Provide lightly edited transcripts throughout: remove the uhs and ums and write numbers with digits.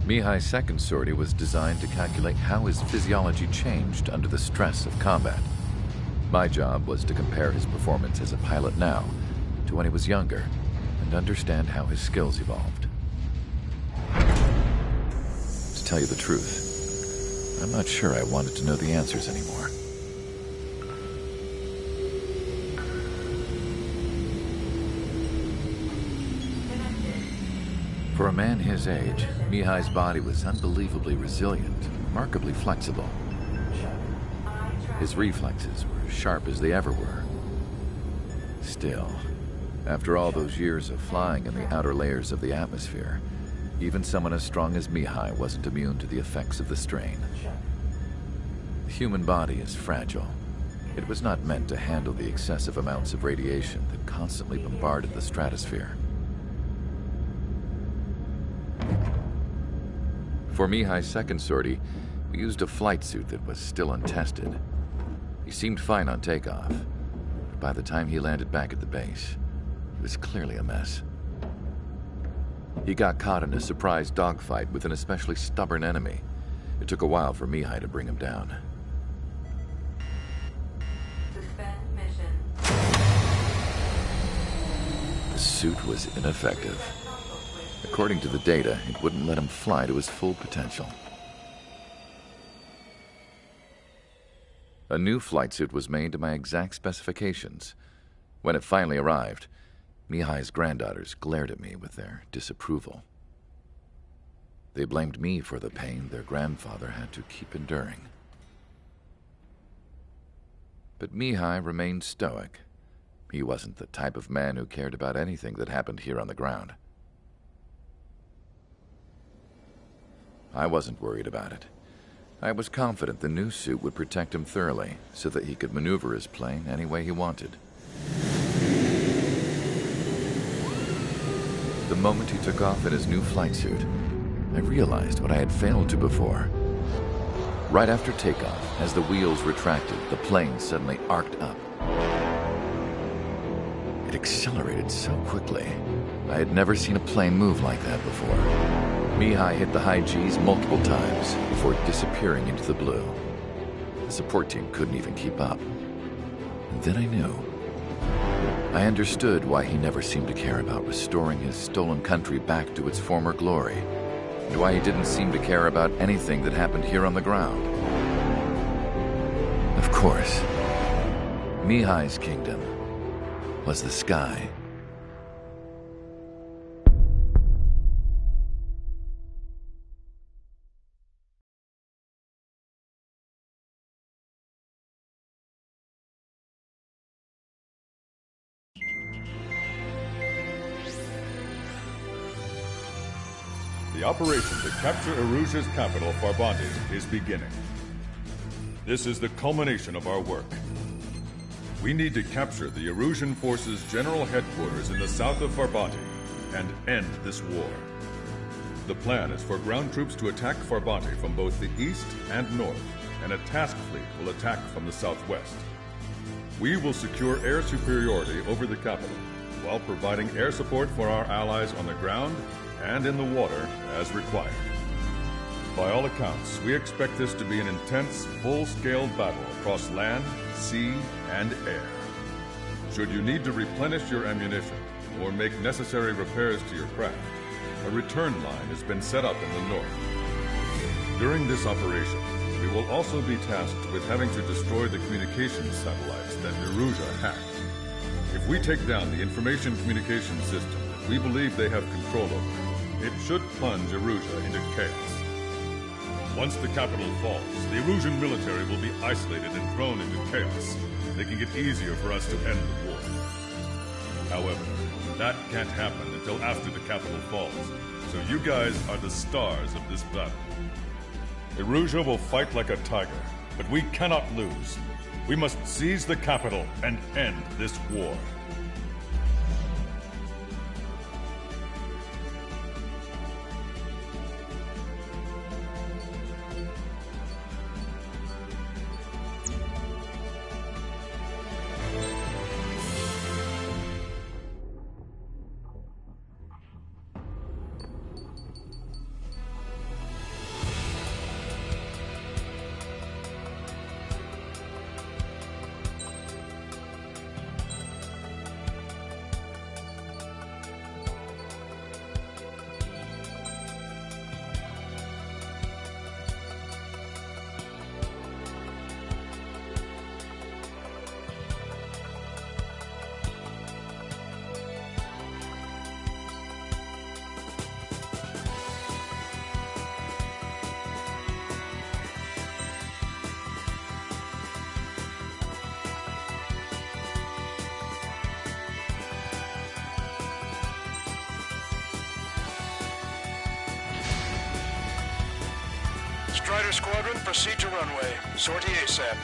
Mihai's second sortie was designed to calculate how his physiology changed under the stress of combat. My job was to compare his performance as a pilot now to when he was younger and understand how his skills evolved. To tell you the truth, I'm not sure I wanted to know the answers anymore. For a man his age, Mihai's body was unbelievably resilient, remarkably flexible. His reflexes were sharp as they ever were. Still, after all those years of flying in the outer layers of the atmosphere, even someone as strong as Mihai wasn't immune to the effects of the strain. The human body is fragile. It was not meant to handle the excessive amounts of radiation that constantly bombarded the stratosphere. For Mihai's second sortie, we used a flight suit that was still untested. He seemed fine on takeoff, but by the time he landed back at the base, it was clearly a mess. He got caught in a surprise dogfight with an especially stubborn enemy. It took a while for Mihai to bring him down. Suspend mission. The suit was ineffective. According to the data, it wouldn't let him fly to his full potential. A new flight suit was made to my exact specifications. When it finally arrived, Mihai's granddaughters glared at me with their disapproval. They blamed me for the pain their grandfather had to keep enduring. But Mihai remained stoic. He wasn't the type of man who cared about anything that happened here on the ground. I wasn't worried about it. I was confident the new suit would protect him thoroughly so that he could maneuver his plane any way he wanted. The moment he took off in his new flight suit, I realized what I had failed to before. Right after takeoff, as the wheels retracted, the plane suddenly arced up. It accelerated so quickly. I had never seen a plane move like that before. Mihai hit the high G's multiple times before disappearing into the blue. The support team couldn't even keep up. And then I knew. I understood why he never seemed to care about restoring his stolen country back to its former glory, and why he didn't seem to care about anything that happened here on the ground. Of course, Mihai's kingdom was the sky. The operation to capture Erusia's capital, Farbanti, is beginning. This is the culmination of our work. We need to capture the Erusian forces' general headquarters in the south of Farbanti and end this war. The plan is for ground troops to attack Farbanti from both the east and north, and a task fleet will attack from the southwest. We will secure air superiority over the capital, while providing air support for our allies on the ground and in the water as required. By all accounts, we expect this to be an intense, full-scale battle across land, sea, and air. Should you need to replenish your ammunition or make necessary repairs to your craft, a return line has been set up in the north. During this operation, we will also be tasked with having to destroy the communications satellites that Erusia hacked. If we take down the information communication system that we believe they have control over, it should plunge Erusia into chaos. Once the capital falls, the Erusian military will be isolated and thrown into chaos, making it easier for us to end the war. However, that can't happen until after the capital falls, so you guys are the stars of this battle. Erusia will fight like a tiger, but we cannot lose. We must seize the capital and end this war. Strider Squadron, proceed to runway. Sortie ASAP.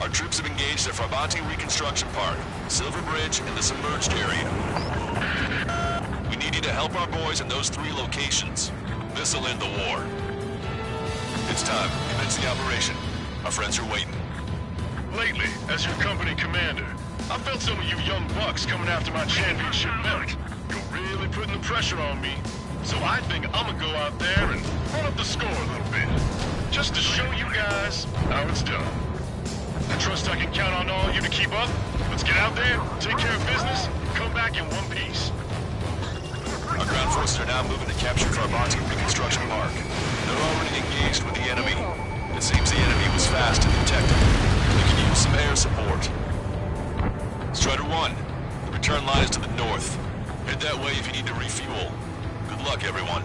Our troops have engaged at Farbanti Reconstruction Park, Silver Bridge, and the submerged area. We need you to help our boys in those 3 locations. This'll end the war. It's time. Commence the operation. Our friends are waiting. Lately, as your company commander, I felt some of you young bucks coming after my championship belt. You're really putting the pressure on me. So I think I'm gonna go out there and run up the score a little bit. Just to show you guys how it's done. I trust I can count on all you to keep up. Let's get out there, take care of business, come back in one piece. Our ground forces are now moving to capture Farbanti Reconstruction Park. They're already engaged with the enemy. It seems the enemy was fast and detected. We can use some air support. Strider 1, the return line is to the north. Head that way if you need to refuel. Good luck, everyone.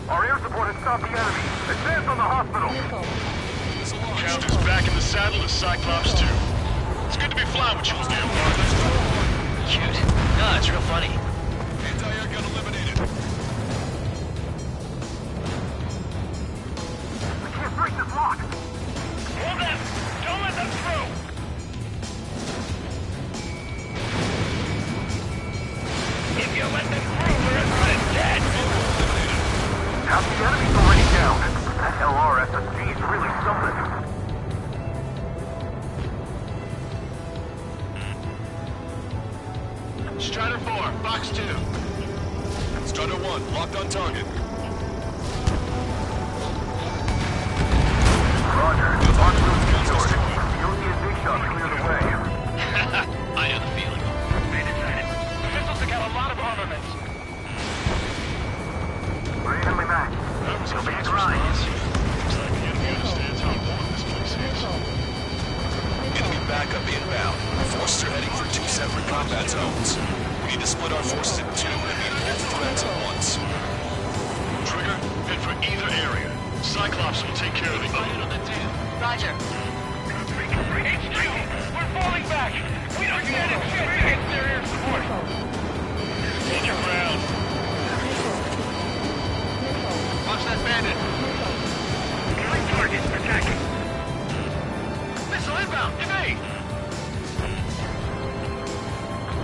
Our air support has stopped the enemy. Advance on the hospital. Count is back in the saddle as Cyclops 2. It's good to be flying with you again, partner. Cute. No, it's real funny. Anti-air gun eliminated. We can't break this lock. Hold them! Don't let them through! If you let them through, we're as good as dead. Half the enemy's already down. That LRSSG is really something. Strider 4, Box 2. Strider 1, locked on target. Roger. Box 2 secured. You'll see a big shot clear the way. I know the feeling. They decided. Missiles have got a lot of armaments. We're evenly matched. That was a It'll be a fast grind. response. Looks like the enemy understands how important this place is. Enemy backup inbound. Forces are heading for 2 separate combat zones. We need to split our forces in 2 and meet both threats at once. Trigger, head for either area. Cyclops will take care of the other. Roger. H2, we're falling back. We don't get a chance against their air support. Hold your ground. Watch that bandit. Killing target, attacking. Missile inbound, evade.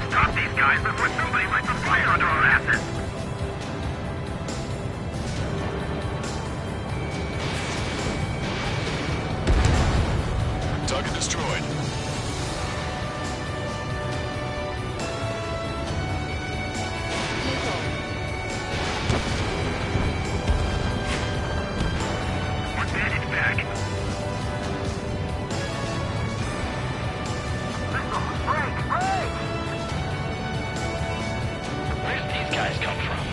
Stop these guys before somebody lights a fire under our asses. Target destroyed. We're bandaged back. Missile, break! Where'd these guys come from?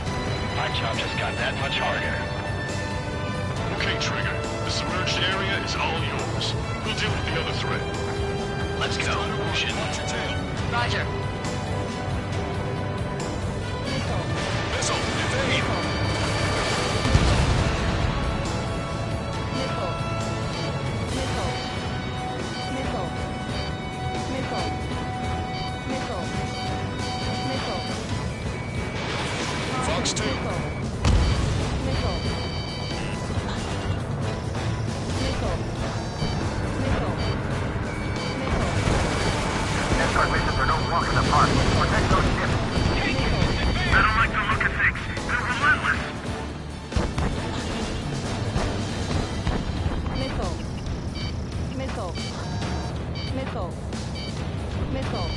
My job just got that much harder. Okay, Trigger. The submerged area is all yours. We'll deal with the other threat. Let's go. Motion. Watch your tail. Roger. Missile, evade. Fox 2. Escort missions are no walk in the park. Protect those ships. I don't like the look of things. They're relentless. Missile. Missile. Missile. Missile.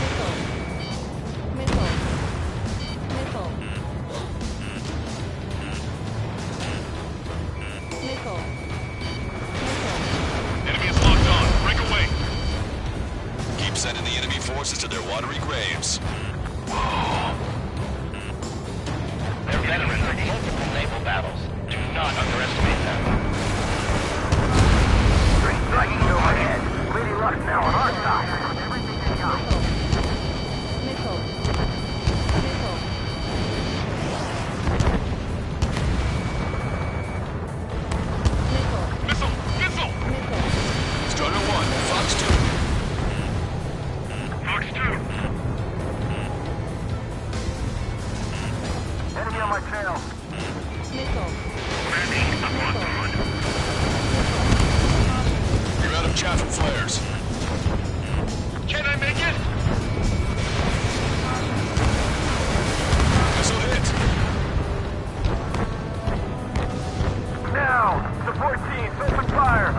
Missile. Missile. Missile. Missile. Enemy is locked on. Break away. Keep sending the enemy forces to their watery graves. They're veterans of multiple naval battles. Do not underestimate them. Three strikes overhead. Lady Luck's now on our side. Missile. Missile. Missile. Missile! Missile! Missile. Strider 1, Fox 2. Fox 2! Enemy on my tail. Missile. You're out of chaff and flares. Can I make it? Missile hit. Now, support teams, open fire.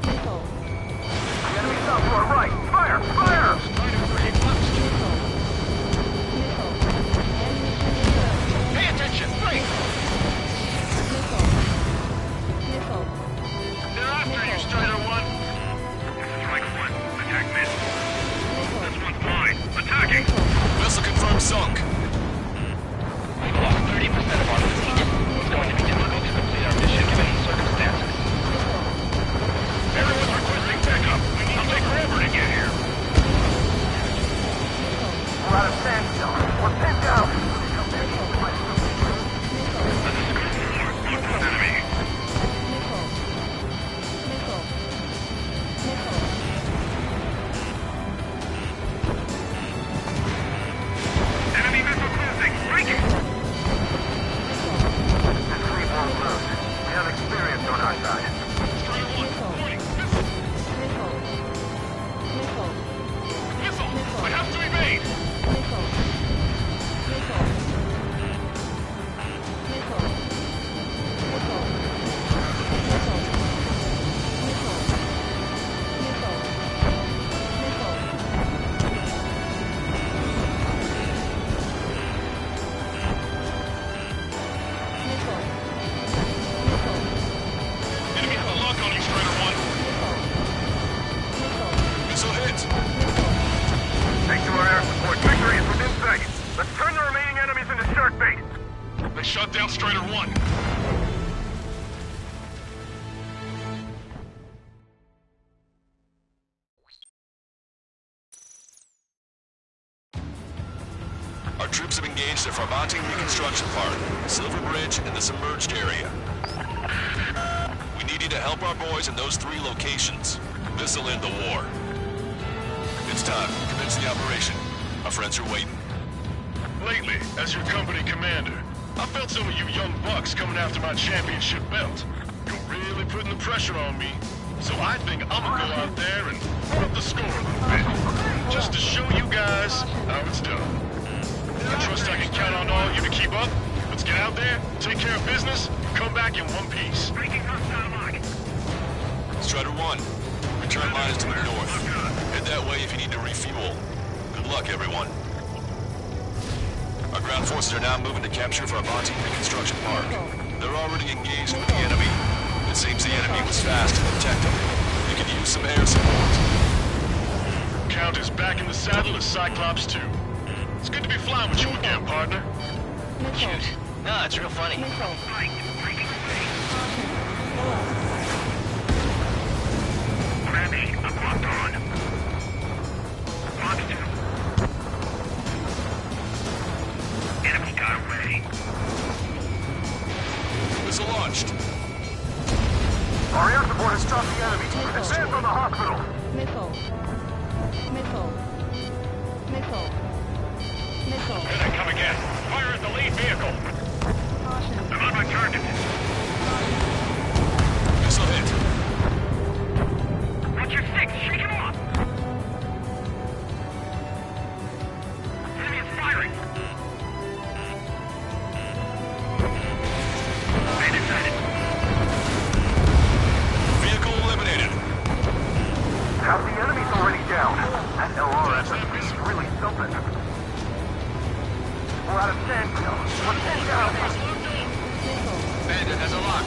Missile. The enemy's up to our right. Fire! Fire! Missile. Missile. Pay attention! Right! Missile. Missile. They're after you, Strider 1! Strike 1. Attack miss. This one's mine. Attacking! Missile confirmed sunk. We've lost 30% of our fleet. It's going to be difficult to complete our mission given the circumstances. Everyone's requesting backup. I'll take forever to get here. We're out of sandstone. We're pinned down. Enemy. Enemy missile closing. Break it! This fleet won't lose. We have experience on our side. Strider 1. Warning. Missile! I have to evade! Enemy has a lock on you, Strider 1. Missile hit. Thanks to our air support, victory is within seconds. Let's turn the remaining enemies into shark bait. They shot down Strider 1. Our troops have engaged at Farbanting Reconstruction Park, Silver Bridge, and the submerged area. We need you to help our boys in those 3 locations. This'll end the war. It's time. Commence the operation. Our friends are waiting. Lately, as your company commander, I felt some of you young bucks coming after my championship belt. You're really putting the pressure on me. So I think I'm gonna go out there and put up the score a little bit. Just to show you guys how it's done. I trust I can count on all of you to keep up. Let's get out there, take care of business, come back in one piece. Strider 1, return line is to the north. Head that way if you need to refuel. Good luck, everyone. Our ground forces are now moving to capture Farbanting Reconstruction Park. They're already engaged with the enemy. It seems the enemy was fast to detect them. You could use some air support. Count is back in the saddle as Cyclops 2. It's good to be flying with you again, partner. Shoot. No, it's real funny. Grammy, I'm locked on. Fox 2. Enemy got away. Missile launched. Our air support has stopped the enemy. Advance on the hospital. Missile. Here they come again. Fire at the lead vehicle. I'm on my target. Missile hit. Watch your six. Shake him off. Enemy is firing. Bandit sighted. Vehicle eliminated. Half the enemy's already down. That LRSMP is really something. We're out of sandstone. We're pinned down. Bandit has a lock.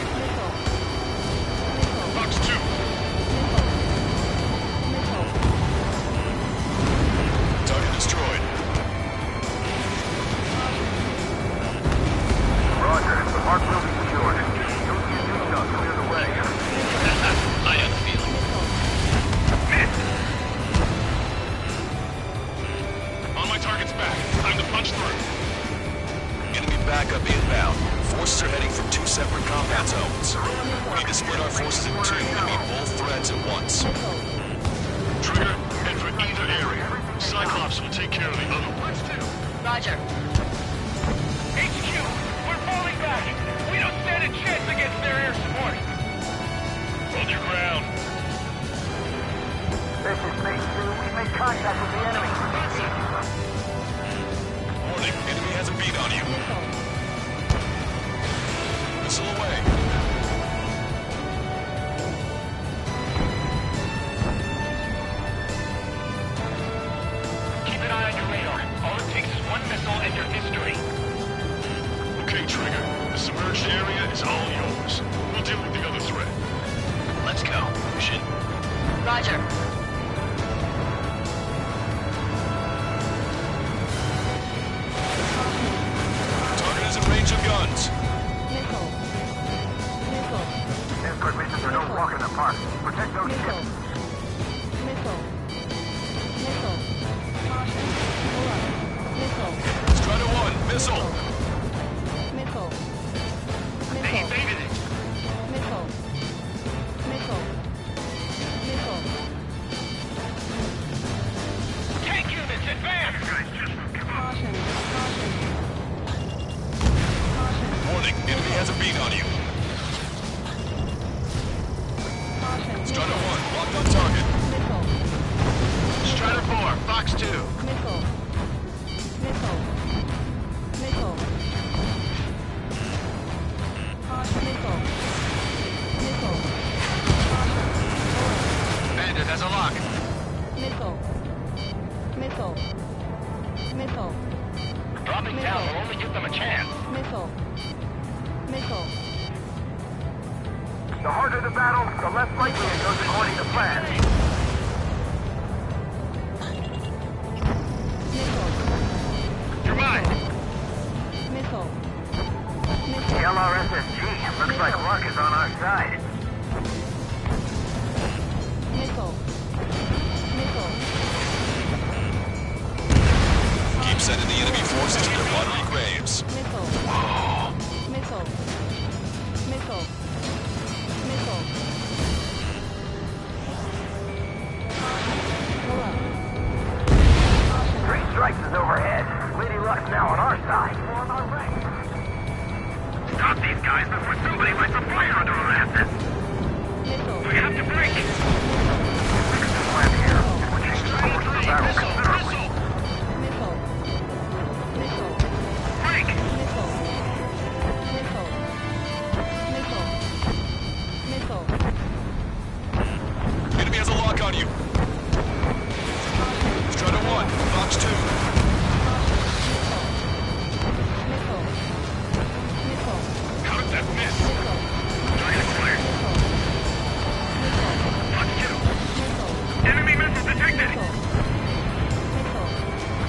to split our forces in two and meet both threats at once. Missile. Trigger, head for either area. Cyclops will take care of the other one. Roger. HQ, we're falling back. We don't stand a chance against their air support. Hold your ground. This is Phase 2. We've made contact with the enemy. Warning, enemy has a beat on you. Missile away. Keep an eye on your radar. All it takes is one missile and your history. Okay, Trigger. The submerged area is all yours. We'll deal with the other threat. Let's go. Mission. Roger. Target is in range of guns. Missile. Missile. Escort missions are no walk in the park. Protect those Missile. ships. Missile. Missile. Caution. Pull up. Missile. Strider 1, missile. Missile. They Missile. evaded it. Missile. Missile. Missile. Tank units, advance! Caution. Caution. Caution. Warning, enemy has a beat on you. Caution. Strider 1, locked on target. Missile. Strider 4, Fox 2. Missile. Missile. Missile. Caution. Missile. Missile. Caution. Bandit has a lock. Missile. Missile. Missile. Dropping down will only give them a chance. Missile. Missile. The harder the battle, the less likely it goes according to plan. Missile. You're mine. Missile. The Missile. LRSSG looks like luck is on our side. Missile. Missile. Keep sending the enemy forces to their watery graves. Missile. Missile. Missile. Missile. Pull up. Caution. 3 strikes is overhead. Lady Luck's now on our side. Stop these guys before somebody lights a fire under our asses. Missile. We have to break. Plan here. We're changing course of the battle considerably. Missile. Missile. Break. Missile. Missile. Missile. Missile. Enemy has a lock on you. Strider 1, Fox 2. Missile. Missile. How did that miss? Missile. Target acquired. Fox 2. Enemy missile detected. Missile. Missile.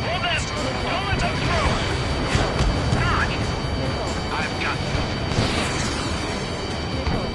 Hold them. Don't let them through. Dodge. Missile. I've got them. Missile.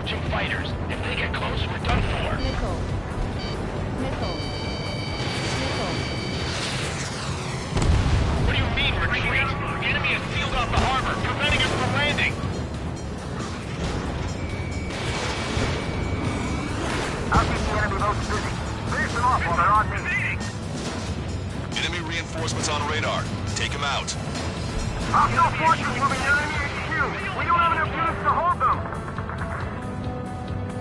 approaching fighters. If they get close, we're done for. Missile. Missile. Missile. What do you mean, retreat? The enemy has sealed off the harbor, preventing us from landing. I'll keep the enemy boats busy. Finish them off while they're on me. Enemy reinforcements on radar. Take them out. Hostile forces moving near enemy HQ. We don't have enough units to hold them.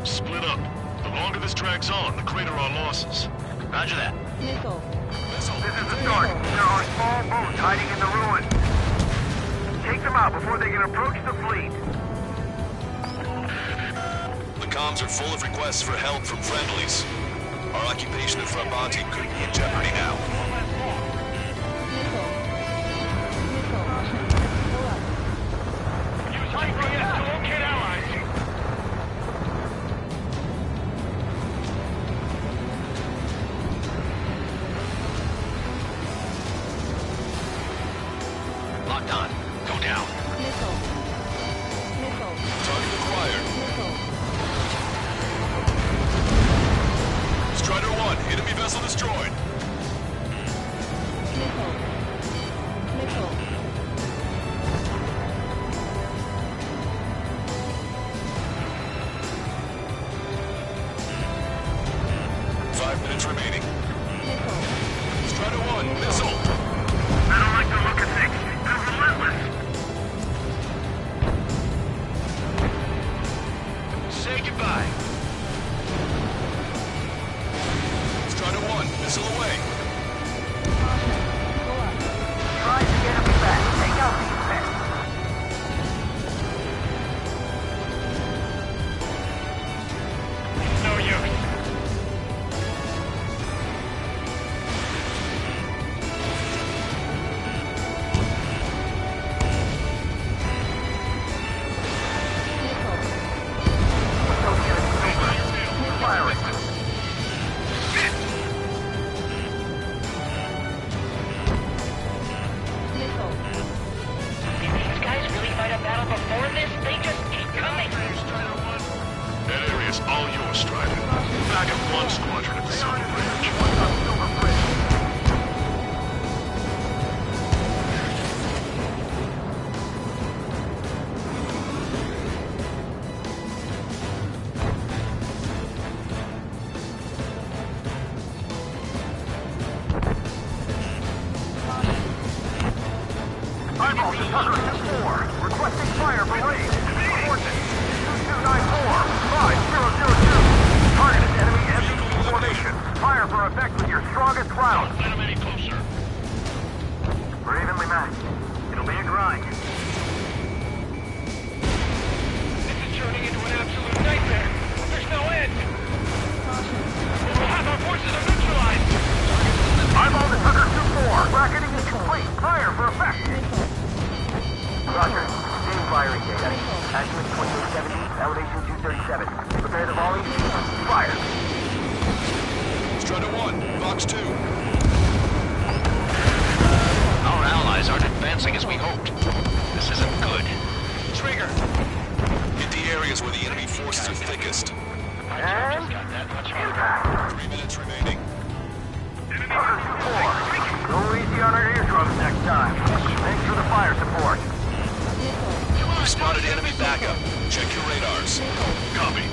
Split up. The longer this drags on, the greater our losses. Roger that. Missile. This is the start. There are small boats hiding in the ruins. Take them out before they can approach the fleet. The comms are full of requests for help from friendlies. Our occupation of Farbanti could be in jeopardy now. Missile. Missile. Go up. Use GPS to locate allies. Locked on. Go down. Missile. Missile. Target acquired. Missile. Strider 1, enemy vessel destroyed. Missile. Missile. 5 minutes remaining. Missile. Strider 1, missile. I don't like the look of things. They're relentless. Say goodbye. Strider 1, missile away. Caution. Go up. Try to get them back. Take out these men. No use. These guys really fight a battle before this? They just keep coming. That area's all yours, Strider. Back up one squadron at the Silver Bridge. Eyeball to Tucker 2-4. Requesting fire for raid. Coordinates 2294-5002. Targeted enemy SCP formation. Fire for effect with your strongest round. Let them any closer. We're evenly matched. It'll be a grind. This is turning into an absolute nightmare. There's no end. Half our forces are neutralized. Eyeball to Tucker 2-4. Bracketing is complete. Fire for effect. Missile. Roger. Steam firing data. Azimuth 2870, elevation 237. Prepare the volley. Fire. Strider 1, Vox 2. Our allies aren't advancing as we hoped. This isn't good. Trigger. Hit the areas where the enemy forces are thickest. And Got that much harder. 3 minutes remaining. Tucker 2-4. Go easy on our eardrums next time. Thanks for the fire support. We've spotted enemy backup. Check your radars. Copy.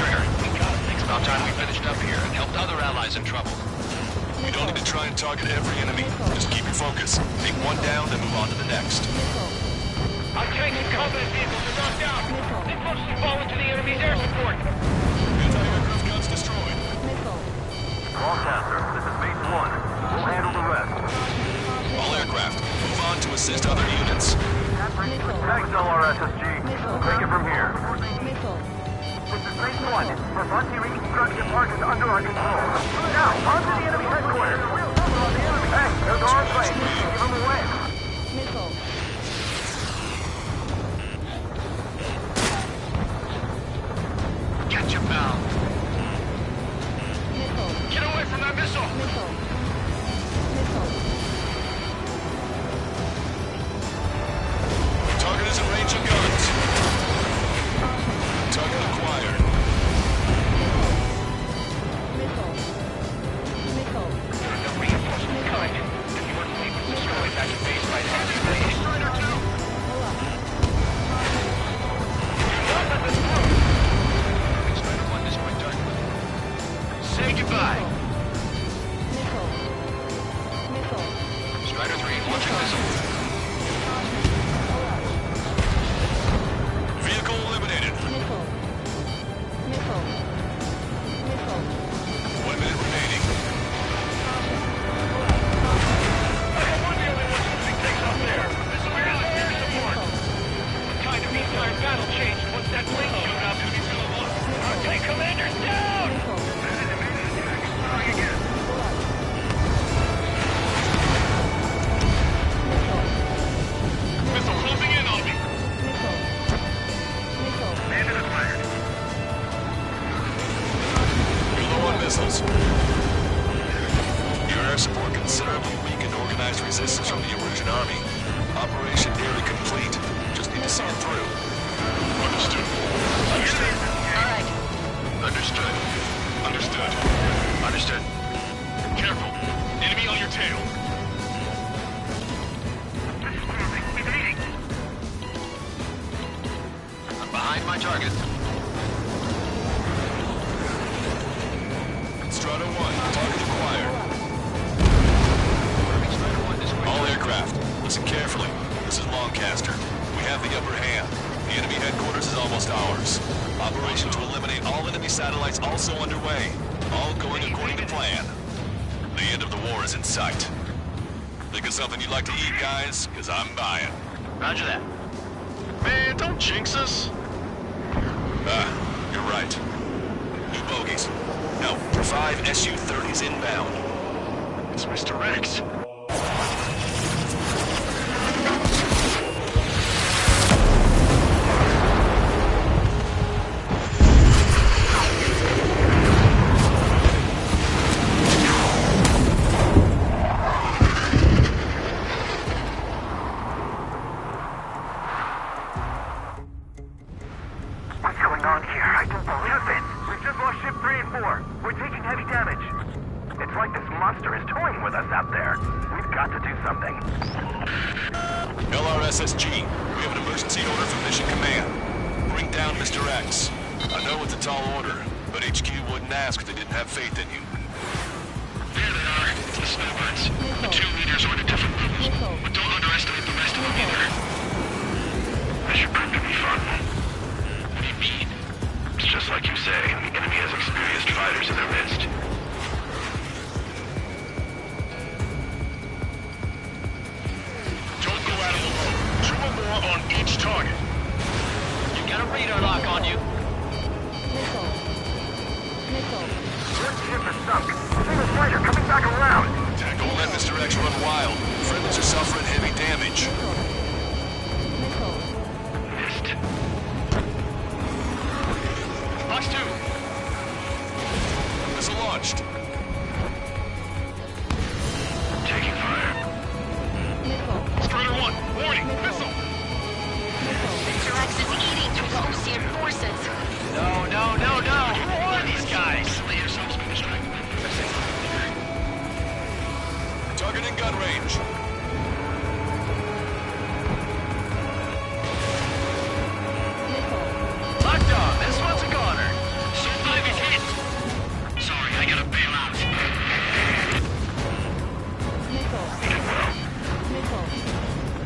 Trigger. It's about time we finished up here and helped other allies in trouble. You don't need to try and target every enemy. Just keep your focus. Take one down, then move on to the next. Our tanks and combat vehicles are knocked out. They mostly fall into the enemy's air support. Anti-aircraft guns destroyed. Missile. Longcaster, this is Base 1. We'll handle the rest. All aircraft, move on to assist other units. Thanks, LRSSG. We'll take it from here. Missile. This is Base 1. Farbanti reconstruction park is under our control. Now, on to the enemy headquarters. Hey, there's our plane. Give them away. Missile. Catch him now. Missile. Get away from that missile. Missile. Missile. Commander's down! Missile. Missile closing in on me. Missile. Missile. Bandit is fired. You're low on missiles. Your air support considerably weakened organized resistance from the Erusian army. Operation nearly complete. Just need to see it through. Understood. Understood. All right. Understood. Understood. Understood. Careful. Enemy on your tail. I'm behind my target. Strata 1, target acquired. Strata 1 destroyed. All aircraft, listen carefully. This is Lancaster. We have the upper hand. The enemy headquarters is almost ours. Operation to eliminate all enemy satellites also underway. All going according to plan. The end of the war is in sight. Think of something you'd like to eat, guys? Because I'm buying. Roger that. Man, don't jinx us. You're right. New bogies. No, 5 Su-30s inbound. It's Mr. Rex. What's going on here? I don't believe it. We've just lost ship 3 and 4. We're taking heavy damage. It's like this monster is toying with us out there. We've got to do something. LRSSG, we have an emergency order from Mission Command. Bring down Mr. X. I know it's a tall order, but HQ wouldn't ask if they didn't have faith in you. There they are. It's the snowbirds. The 2 leaders are at a different level. Missile. But don't underestimate the rest of them either. This should prove to be fun. What do you mean? It's just like you say. The enemy has experienced fighters in their midst. Don't go at them alone. 2 or more on each target. You got a radar lock on you. Missile. Missile. Your ship is sunk. Single fighter coming back around. Don't let Mr. X run wild. Friendlies are suffering heavy damage. Missile. Missed. Box 2. Missile launched. Taking fire. Missile. Strider 1, warning, missile. Mr. X is eating through the Osean forces. No, no, no, no. Who are these guys? Let yourselves be distracted. Target in gun range. Missile. Locked on. This one's a goner. So 5 is hit. Sorry, I gotta bail out. Missile. Missile.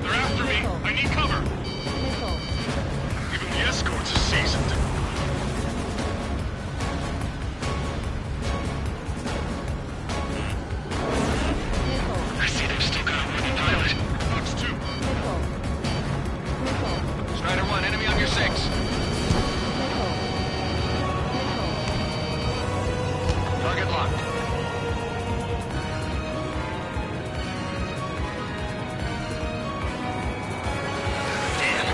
They're after me. I need cover. Missile. Even the escorts are seasoned. Missile. I see they've still got a wooden pilot. Box 2. Missile. Missile. Strider 1, enemy on your 6. Missile. Target locked. Damn.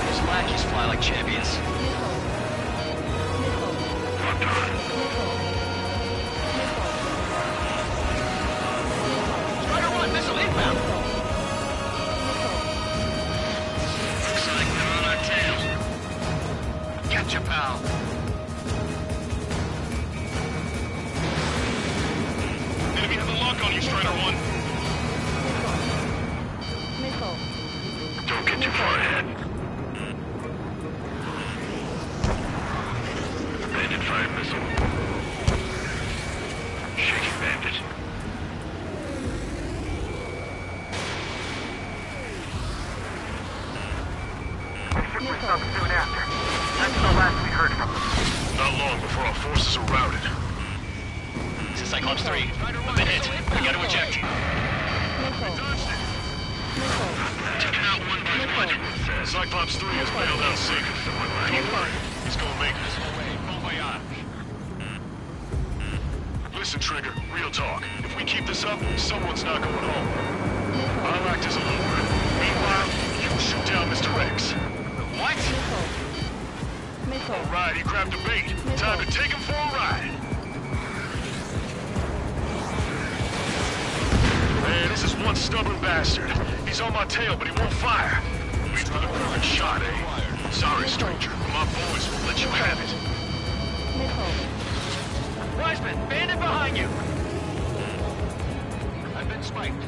These lackeys fly like champions. Missile. Missile. Locked on. Missile. Strider 1, missile inbound. Looks like they're on our tail. Gotcha, pal. Enemy has a lock on you, Strider 1. Missile. Don't get too far ahead. Bandit fired missile. Shaking bandit. Ship was sunk soon after. That's the last we heard from them. Not long before our forces are routed. This is Cyclops 3. I've been hit. We gotta eject. Missile. Dodged it. Missile. Taken out one by one. Cyclops 3 has bailed out safe. Don't worry. He's gonna make it. Bon voyage. Listen, Trigger, real talk. If we keep this up, someone's not going home. I'll act as a lure. Meanwhile, you shoot down Mr. X. What? Missile. All right, he grabbed a bait. Time to take him for a ride. Man, this is one stubborn bastard. He's on my tail, but he won't fire. We've got a perfect shot, eh? Sorry, stranger, but my boys will let you have it. Missile. Wiseman, bandit behind you! I've been spiked.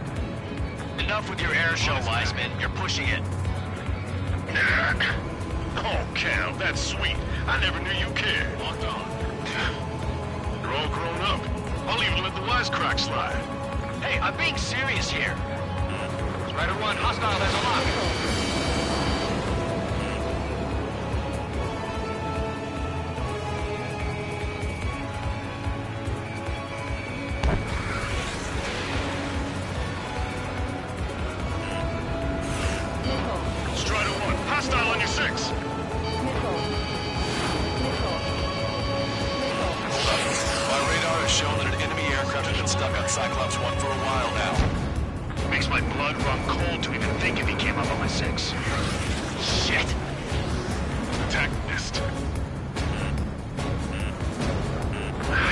Enough with your air show, Wiseman. You're pushing it. Oh, Cal, that's sweet. I never knew you cared. Locked on. You're all grown up. I'll even let the wisecrack slide. Hey, I'm being serious here. Strider 1, hostile has a lock. Strider 1, hostile on your 6. Missile. Missile. Hold up. My radar has shown that an enemy aircraft has been stuck on Cyclops 1 for a while now. Makes my blood run cold to even think if he came up on my 6. Shit! Attack missed.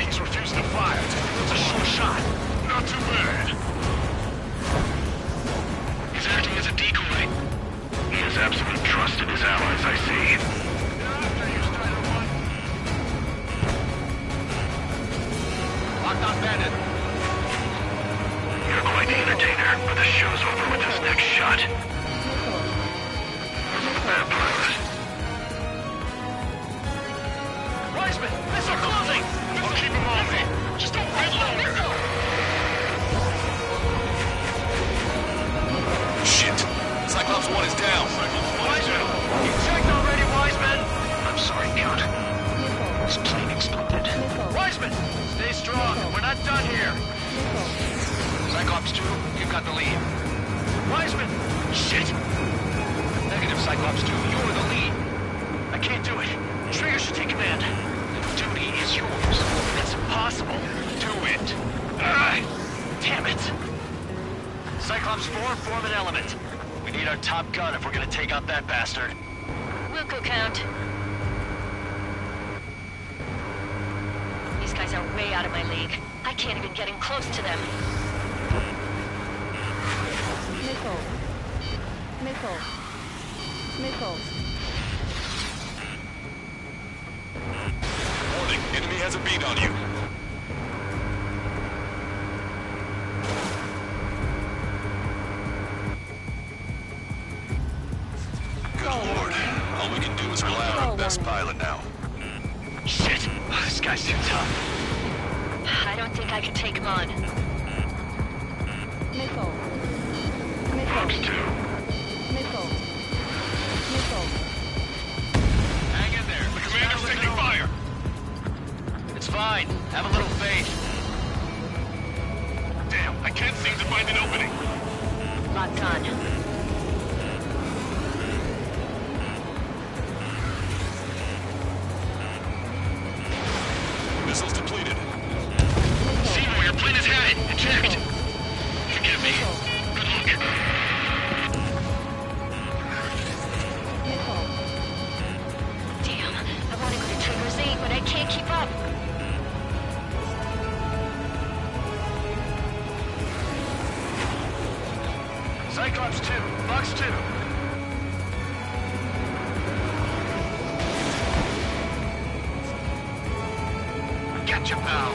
He's refusing to fire. It's a sure shot. Not too bad. He's acting as a decoy. He has absolute trust in his allies, I see. Locked on bandit. You're quite the entertainer, but the show's over with this next shot. Vampires. Wiseman, missile closing! I'll keep him on me. Just a bit longer. Shit! Cyclops 1 is down. Wiseman! You checked already, Wiseman! I'm sorry, Count. This plane exploded. Wiseman! Stay strong. We're not done here. Cyclops 2, you've got the lead. Wiseman! Shit! Negative, Cyclops 2. You're the lead. I can't do it. Trigger should take command. The duty is yours. It's impossible. Do it. Damn it. Cyclops 4, form an element. We need our top gun if we're gonna take out that bastard. Wilco count. These guys are way out of my league. I can't even get in close to them. Missile. Missile. Missiles. Warning, enemy has a beat on you. Good lord. All we can do is rely on our best pilot now. Shit! This guy's too tough. I don't think I can take him on. Missile. Fox Missile. 2. Missile. Missile. Hang in there. The commander's taking fire. It's fine. Have a little faith. Damn, I can't seem to find an opening. Locked on. Missiles depleted. See where your plane is headed. Eject. Forgive me. Good luck. Missile. Damn, I want to go to Trigger's 8, but I can't keep up. Cyclops 2, Fox 2. Gotcha, pal.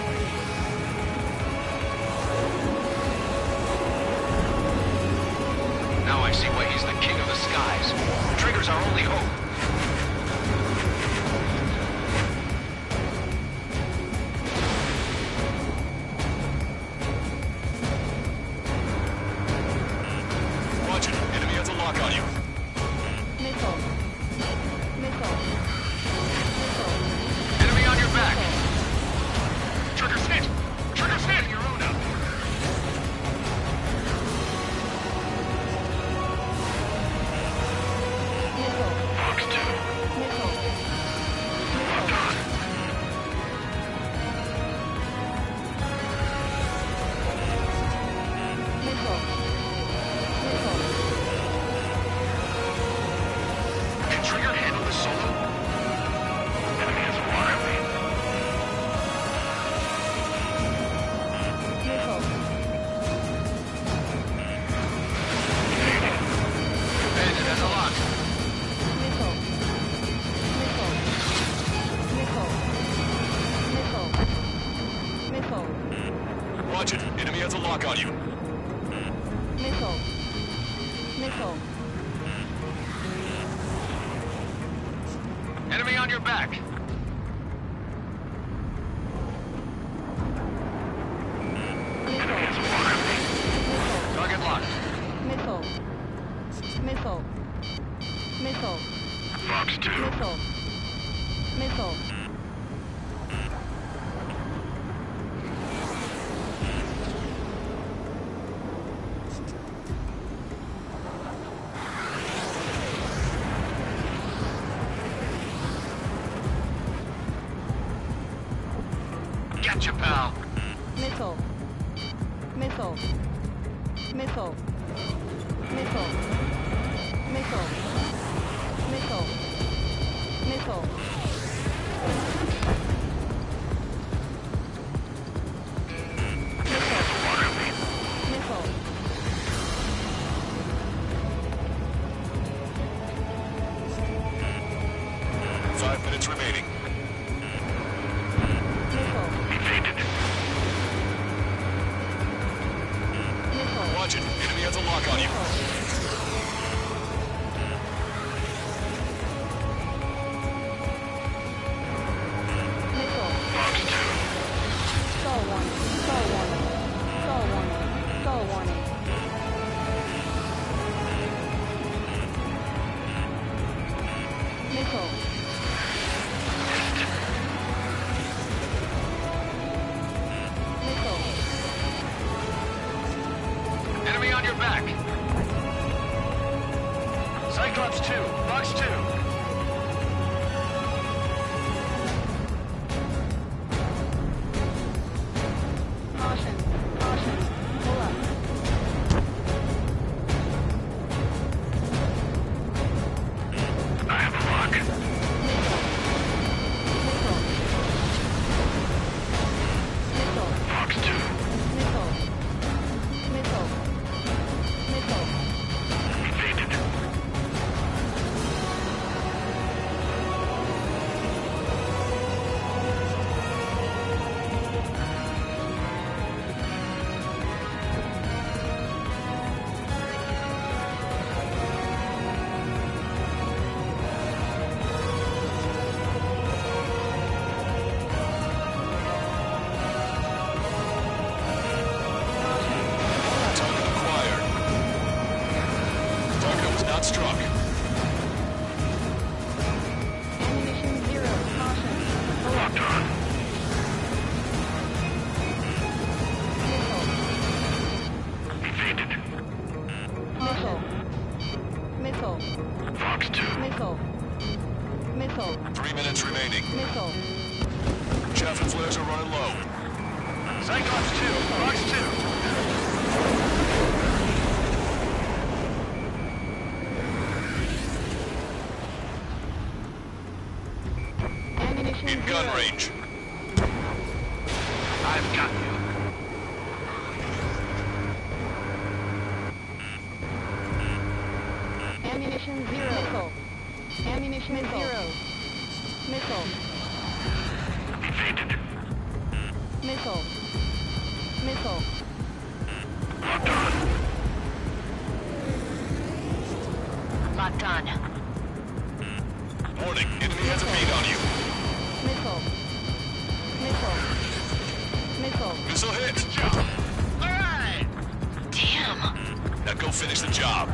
Now I see why he's the king of the skies. Trigger's our only hope. Watch it. Enemy has a lock on you. Missile. Missile. Missile. Enemy on your back. Trigger on your back. Target locked. Missile. Missile. Missile. Fox 2. Missile. Missile. Gotcha, pal. Missile. Missile. Missile. Missile. Missile. Missile. Missile. Missile. 5 minutes remaining. Missile. Missile. Watch it. Enemy has a lock on you. Missile. Stall warning. Stall warning. Stall warning. Stall warning. Missile. Missile. Enemy on your back. Cyclops 2. Fox 2. Caution. Caution. Pull up. I have a lock. Missile. Missile. Fox 2. Missile. Missile. Missile. Evaded. Target acquired. Target was not struck. Ammunition 0. Caution. Pull up. Locked on. Missile. Evaded. Missile. Missile. Fox 2. Missile. Missile. 3 minutes remaining. Missile. Chaffin flares are running low. Cyclops 2. Fox 2. Ammunition In gun 0. range. I've got you. Ammunition 0. Missile. Ammunition 0. Missile. Evaded. Missile. Missile. Locked on. Locked on. Warning. Enemy has a bead on you. Missile. Missile. Missile. Missile hit. Alright! Damn. Now go finish the job.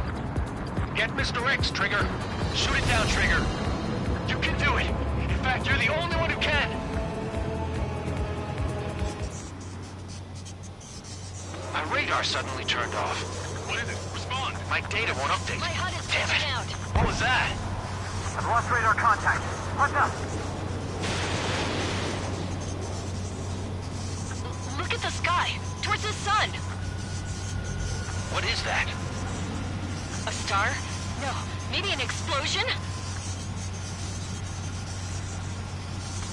Get Mr. X, Trigger. Shoot it down, Trigger. You can do it. In fact, you're the only one who can. My radar suddenly turned off. What is it? Respond. My data won't update. My HUD is Damn glitching it. out. What was that? I've lost radar contact. What's up? Look at the sky. Towards the sun. What is that? A star? No. Maybe an explosion?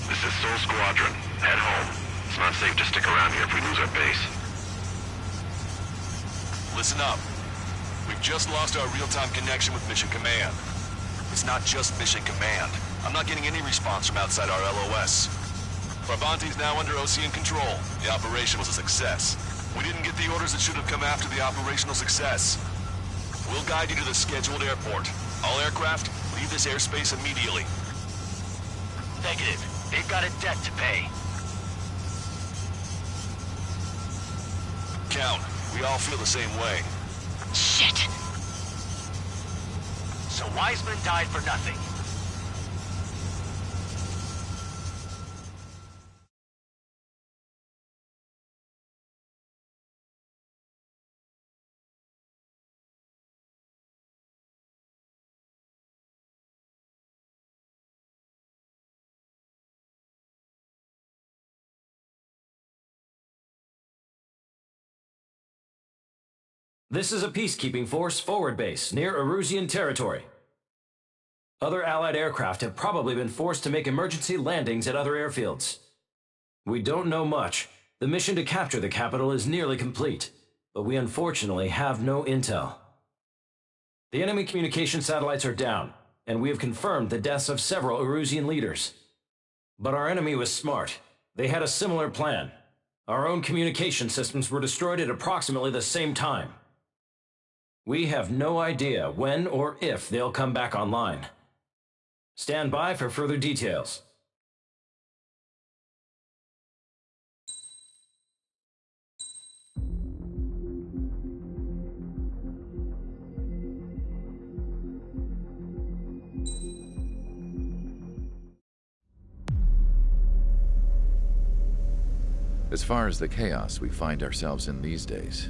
This is Soul Squadron. Head home. It's not safe to stick around here if we lose our base. Listen up. We've just lost our real-time connection with Mission Command. It's not just Mission Command. I'm not getting any response from outside our LOS. Farbanti's now under OCN control. The operation was a success. We didn't get the orders that should have come after the operational success. We'll guide you to the scheduled airport. All aircraft, leave this airspace immediately. Negative. They've got a debt to pay. Count, we all feel the same way. Shit. So Wiseman died for nothing. This is a peacekeeping force forward base near Erusian territory. Other Allied aircraft have probably been forced to make emergency landings at other airfields. We don't know much. The mission to capture the capital is nearly complete, but we unfortunately have no intel. The enemy communication satellites are down, and we have confirmed the deaths of several Erusian leaders. But our enemy was smart. They had a similar plan. Our own communication systems were destroyed at approximately the same time. We have no idea when or if they'll come back online. Stand by for further details. As far as the chaos we find ourselves in these days,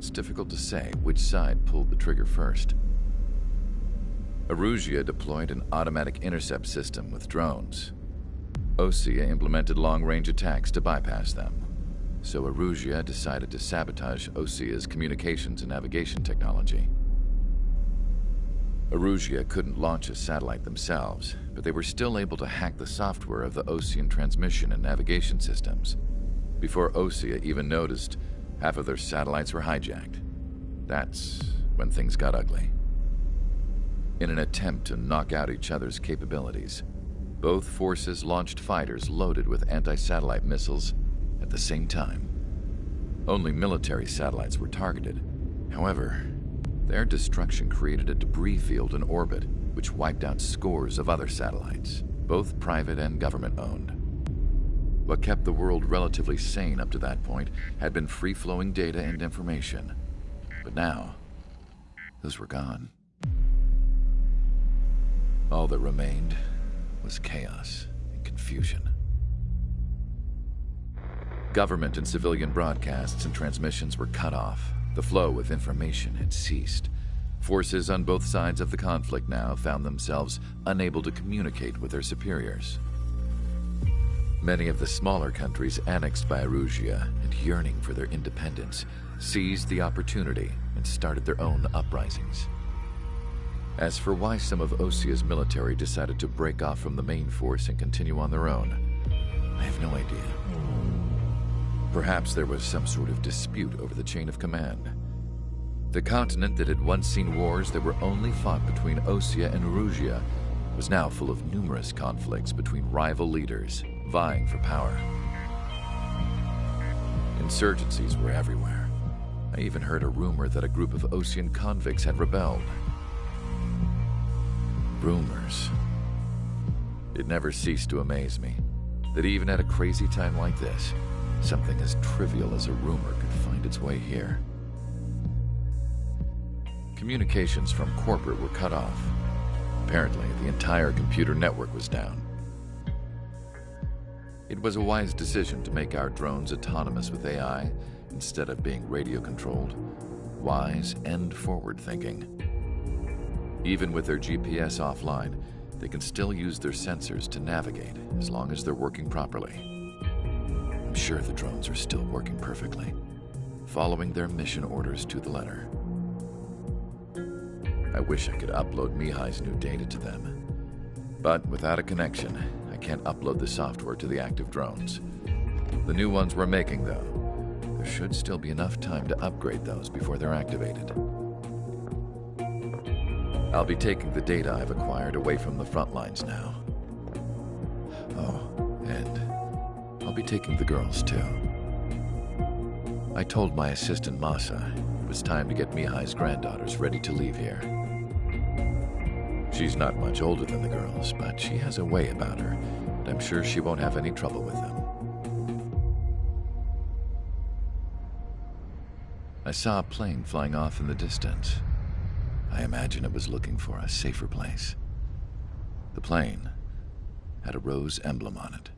it's difficult to say which side pulled the trigger first. Erusia deployed an automatic intercept system with drones. Osea implemented long-range attacks to bypass them. So Erusia decided to sabotage Osea's communications and navigation technology. Erusia couldn't launch a satellite themselves, but they were still able to hack the software of the Osean transmission and navigation systems. Before Osea even noticed, half of their satellites were hijacked. That's when things got ugly. In an attempt to knock out each other's capabilities, both forces launched fighters loaded with anti-satellite missiles at the same time. Only military satellites were targeted. However, their destruction created a debris field in orbit, which wiped out scores of other satellites, both private and government-owned. What kept the world relatively sane up to that point had been free-flowing data and information. But now, those were gone. All that remained was chaos and confusion. Government and civilian broadcasts and transmissions were cut off. The flow of information had ceased. Forces on both sides of the conflict now found themselves unable to communicate with their superiors. Many of the smaller countries annexed by Erusia and yearning for their independence seized the opportunity and started their own uprisings. As for why some of Osea's military decided to break off from the main force and continue on their own, I have no idea. Perhaps there was some sort of dispute over the chain of command. The continent that had once seen wars that were only fought between Osea and Erusia was now full of numerous conflicts between rival leaders vying for power. Insurgencies were everywhere. I even heard a rumor that a group of Osean convicts had rebelled. Rumors. It never ceased to amaze me that even at a crazy time like this, something as trivial as a rumor could find its way here. Communications from corporate were cut off. Apparently, the entire computer network was down. It was a wise decision to make our drones autonomous with AI instead of being radio-controlled. Wise and forward-thinking. Even with their GPS offline, they can still use their sensors to navigate as long as they're working properly. I'm sure the drones are still working perfectly, following their mission orders to the letter. I wish I could upload Mihai's new data to them. But without a connection, I can't upload the software to the active drones. The new ones we're making, though, there should still be enough time to upgrade those before they're activated. I'll be taking the data I've acquired away from the front lines now. Oh, and I'll be taking the girls, too. I told my assistant, Masa, it was time to get Mihai's granddaughters ready to leave here. She's not much older than the girls, but she has a way about her and I'm sure she won't have any trouble with them. I saw a plane flying off in the distance. I imagine it was looking for a safer place. The plane had a rose emblem on it.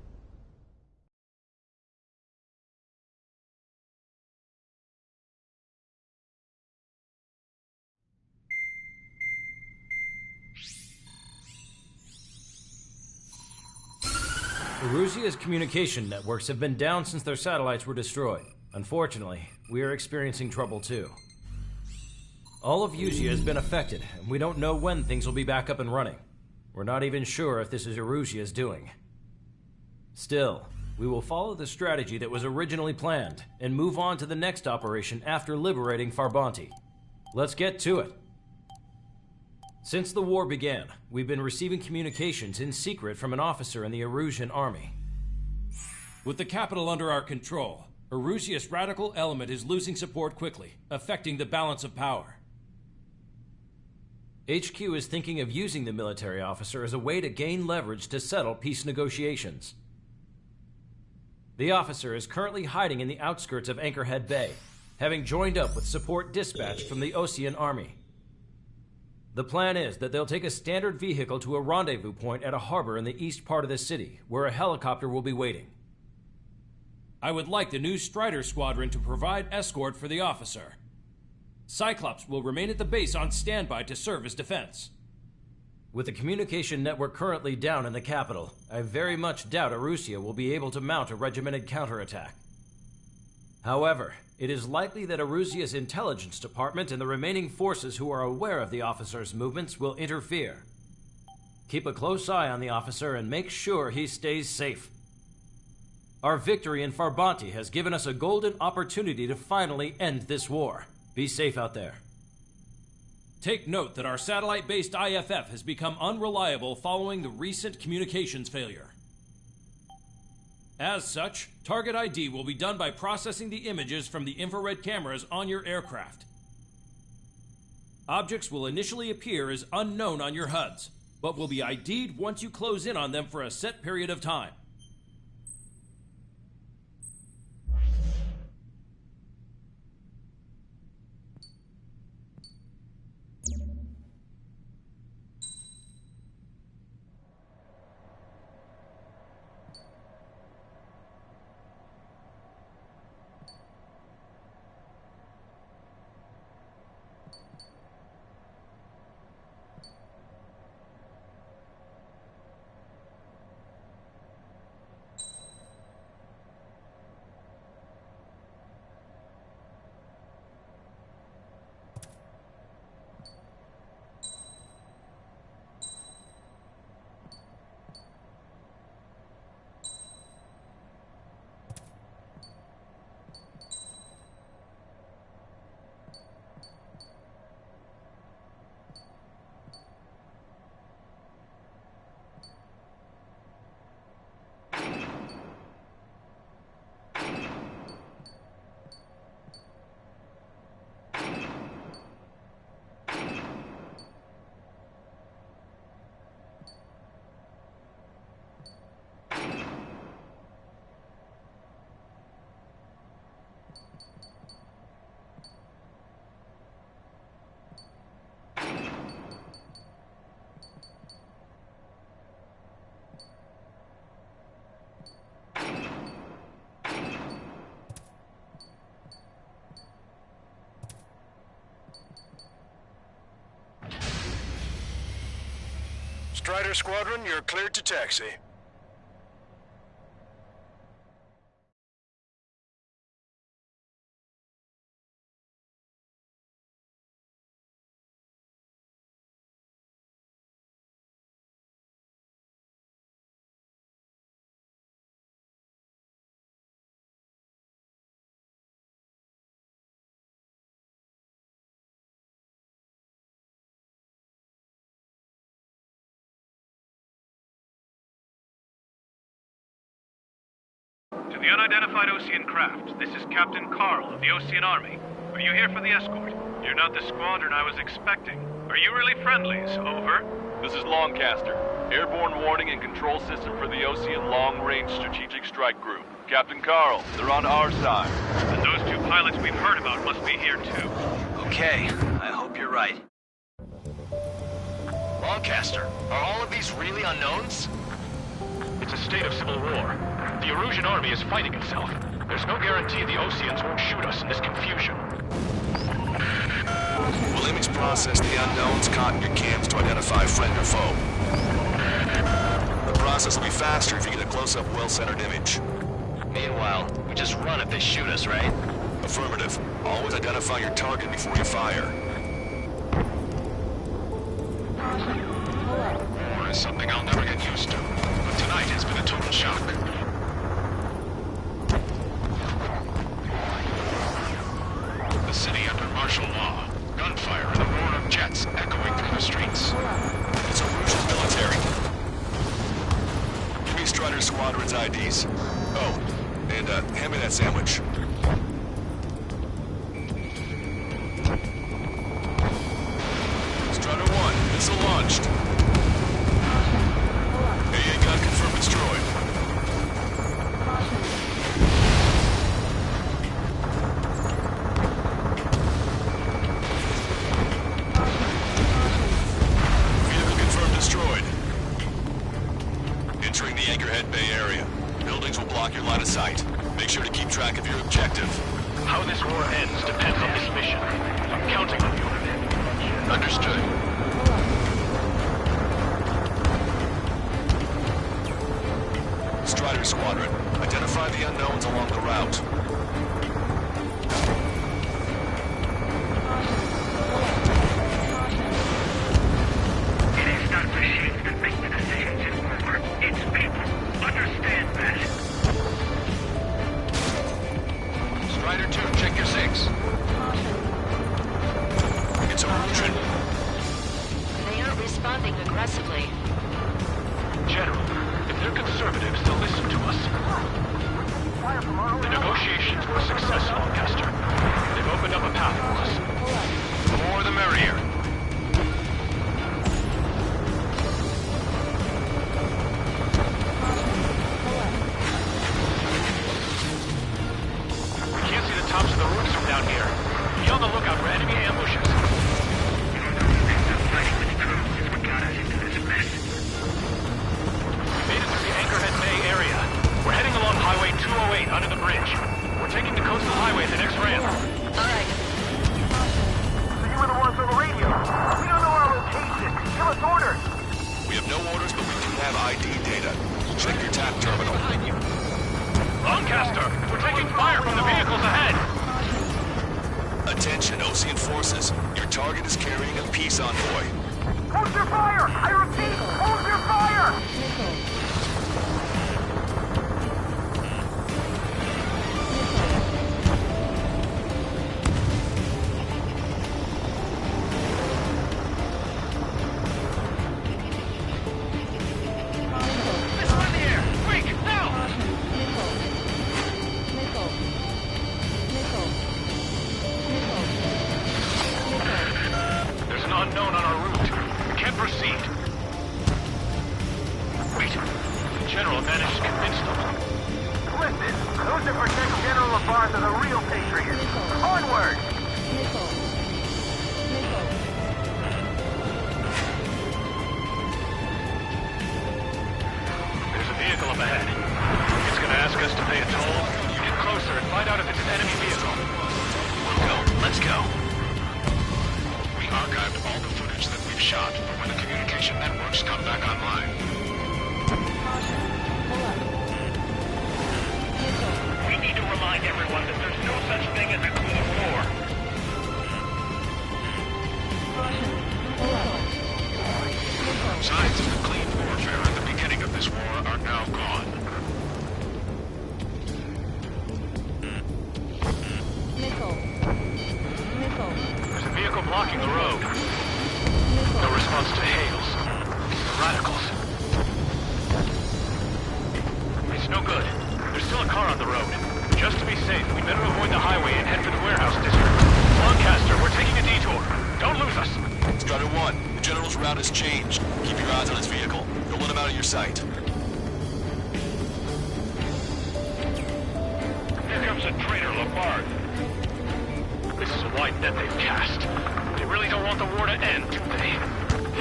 Erusia's communication networks have been down since their satellites were destroyed. Unfortunately, we are experiencing trouble too. All of Erusia has been affected, and we don't know when things will be back up and running. We're not even sure if this is Erusia's doing. Still, we will follow the strategy that was originally planned, and move on to the next operation after liberating Farbanti. Let's get to it. Since the war began, we've been receiving communications in secret from an officer in the Erusian army. With the capital under our control, Erusia's radical element is losing support quickly, affecting the balance of power. HQ is thinking of using the military officer as a way to gain leverage to settle peace negotiations. The officer is currently hiding in the outskirts of Anchorhead Bay, having joined up with support dispatched from the Osean army. The plan is that they'll take a standard vehicle to a rendezvous point at a harbor in the east part of the city, where a helicopter will be waiting. I would like the new Strider Squadron to provide escort for the officer. Cyclops will remain at the base on standby to serve as defense. With the communication network currently down in the capital, I very much doubt Erusia will be able to mount a regimented counterattack. However, it is likely that Erusia's intelligence department and the remaining forces who are aware of the officer's movements will interfere. Keep a close eye on the officer and make sure he stays safe. Our victory in Farbanti has given us a golden opportunity to finally end this war. Be safe out there. Take note that our satellite-based IFF has become unreliable following the recent communications failure. As such, target ID will be done by processing the images from the infrared cameras on your aircraft. Objects will initially appear as unknown on your HUDs, but will be ID'd once you close in on them for a set period of time. Strider Squadron, you're cleared to taxi. To the unidentified Osean craft, this is Captain Carl of the Osean Army. Are you here for the escort? You're not the squadron I was expecting. Are you really friendlies? Over. This is Longcaster. Airborne warning and control system for the Ocean Long Range Strategic Strike Group. Captain Carl, they're on our side. And those two pilots we've heard about must be here too. Okay, I hope you're right. Longcaster, are all of these really unknowns? It's a state of civil war. The Erusian army is fighting itself. There's no guarantee the Oseans won't shoot us in this confusion. We'll image process the unknowns caught in your cams to identify friend or foe. The process will be faster if you get a close-up, well-centered image. Meanwhile, we just run if they shoot us, right? Affirmative. Always identify your target before you fire. War is something I'll never get used to, but tonight has been a total shock. The city under martial law. Gunfire and the roar of jets echoing through the streets. It's Erusian military. Give me Strider Squadron's IDs. Oh, and hand me that sandwich. Strider 1, missile launched. AA gun confirmed destroyed. Vehicle confirmed destroyed. Entering the Anchorhead Bay area. Buildings will block your line of sight. Make sure to keep track of your objective. How this war ends depends on this mission. I'm counting on you. Understood. Strider Squadron, identify the unknowns along the route. It is not machines that make the decisions in war. It's people. Understand that. Strider 2, check your 6. It's Erusian. They aren't responding aggressively. General, if they're conservatives, they'll listen to us. The negotiations were successful, Castor. They've opened up a path for us. The more the merrier. We can't see the tops of the roofs from down here. Be on the lookout for enemy ambushes. Fighting with troops is what got us into this mess. We made it through the Anchorhead Bay area. We're heading along Highway 208 under the bridge. We're taking the coastal highway at the next ramp. Alright. So you were the ones on the radio. We don't know our location. Give us orders. We have no orders, but we do have ID data. Check your TAP terminal. Lancaster, we're taking fire from the vehicles ahead. Attention, Ocean forces. Your target is carrying a peace envoy. Hold your fire! I repeat, hold your fire! Missile in the air! Quick, now! There's an unknown on our route. We can't proceed. Wait. The General managed to convince them. Listen, those that protect General LaBarge are the real patriots. Onward! There's a vehicle up ahead. It's gonna ask us to pay a toll. You get closer and find out if it's an enemy vehicle. We'll go. Let's go. We archived all the footage that we've shot for when the communication networks come back online. We need to remind everyone that there's no such thing as a Cold War. Signs of the clean warfare at the beginning of this war are now gone. There's a vehicle blocking the road. No response to hails. The radicals. out of your sight. Here comes a traitor, Lamar. This is a wide net they've cast. They really don't want the war to end, do they?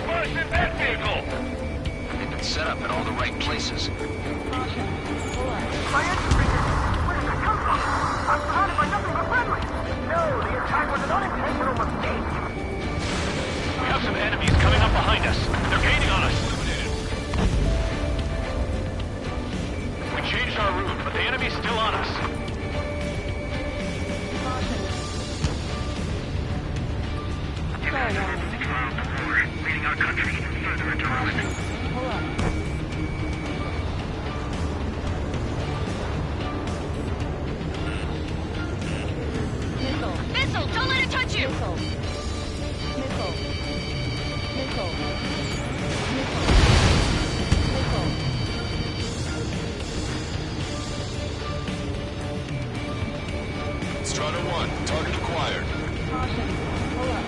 Where's in that vehicle? They've been set up in all the right places. My infantry! Where did it come from? I'm surrounded by nothing but friendly! No, the attack was an unintentional mistake! We have some enemies coming up behind us. They're gaining on us. We changed our route, but the enemy's still on us. Leading our country further into ruin. Hold up. Missile. Missile, don't let it touch you! Missile. Missile. Missile. Missile. Missile. Strata 1, target acquired. Caution. Hold up.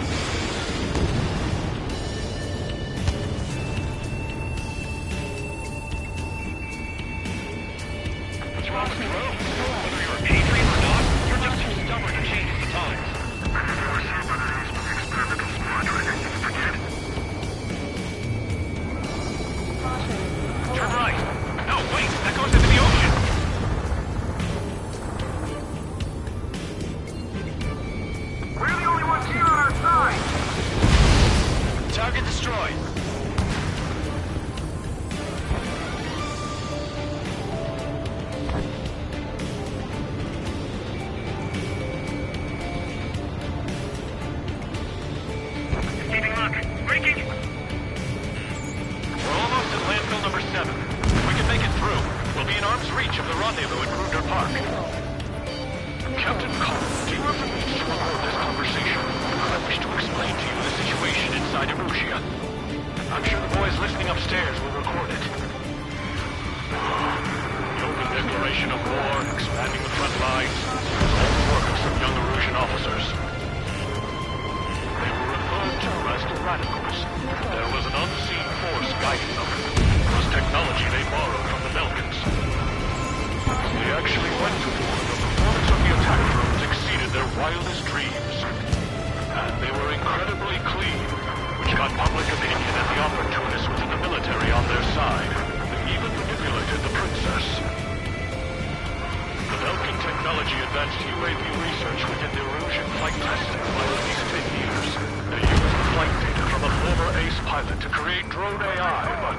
What's wrong with the road? Whether you're a patriot or not, you're just too stubborn to change the times. Caution. Hold Turn up. right. No, wait, that goes into the ocean. We're the only ones here on our side! Target destroyed. Keeping luck. Breaking! We're almost at landfill number 7. If we can make it through, we'll be in arm's reach of the rendezvous at Kruger Park. Captain Carl, do you have the means to record this conversation? I wish to explain to you the situation inside Erusia. I'm sure the boys listening upstairs will record it. The open declaration of war, expanding the front lines, was all the work of some young Erusian officers. They were referred to as the Radicals. There was an unseen force guiding them. It was technology they borrowed from the Belkans. They actually went to war. The performance of the attack drones exceeded their wildest dreams. And they were incredibly clean, which got public opinion and the opportunists within the military on their side. They even manipulated the princess. The Belkan technology advanced UAV research within the Erusian flight testing by at least 10 years. They used the flight data from a former ace pilot to create drone AI, but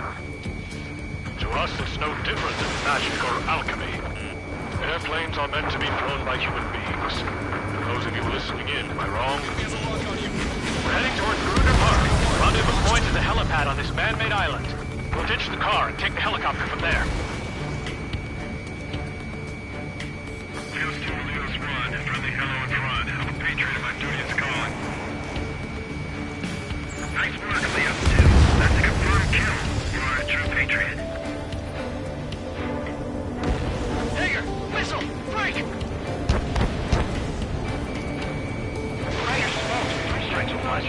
to us it's no different than magic or alchemy. Airplanes are meant to be flown by human beings. For those of you listening in, am I wrong? We're heading toward Kruger Park. Rendezvous point is a helipad on this man-made island. We'll ditch the car and take the helicopter from there. News to Leo's Run. Friendly hello in front. I'm a patriot and my duty is calling. Nice work, Leo 2. That's a confirmed kill. You are a true patriot. Hager! Missile! Break! Ranger smokes. 3 strikes will flash.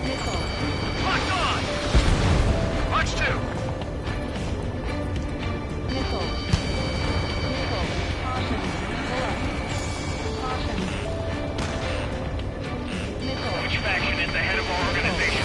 Missile. Locked on! Watch 2! Missile. Missile. Caution. Hold up. Caution. Missile. Which faction is the head of our organization?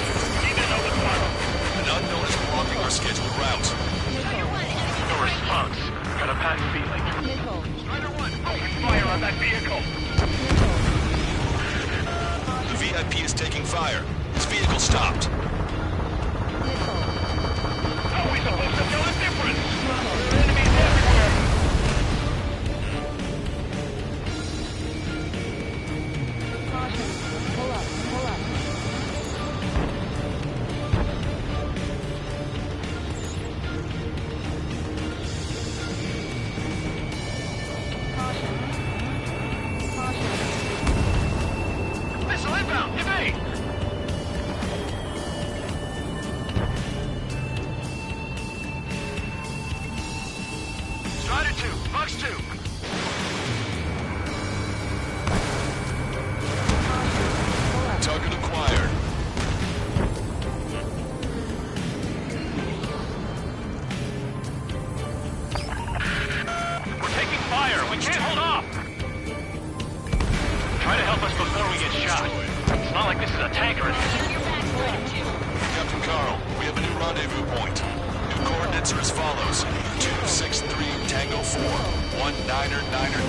Niner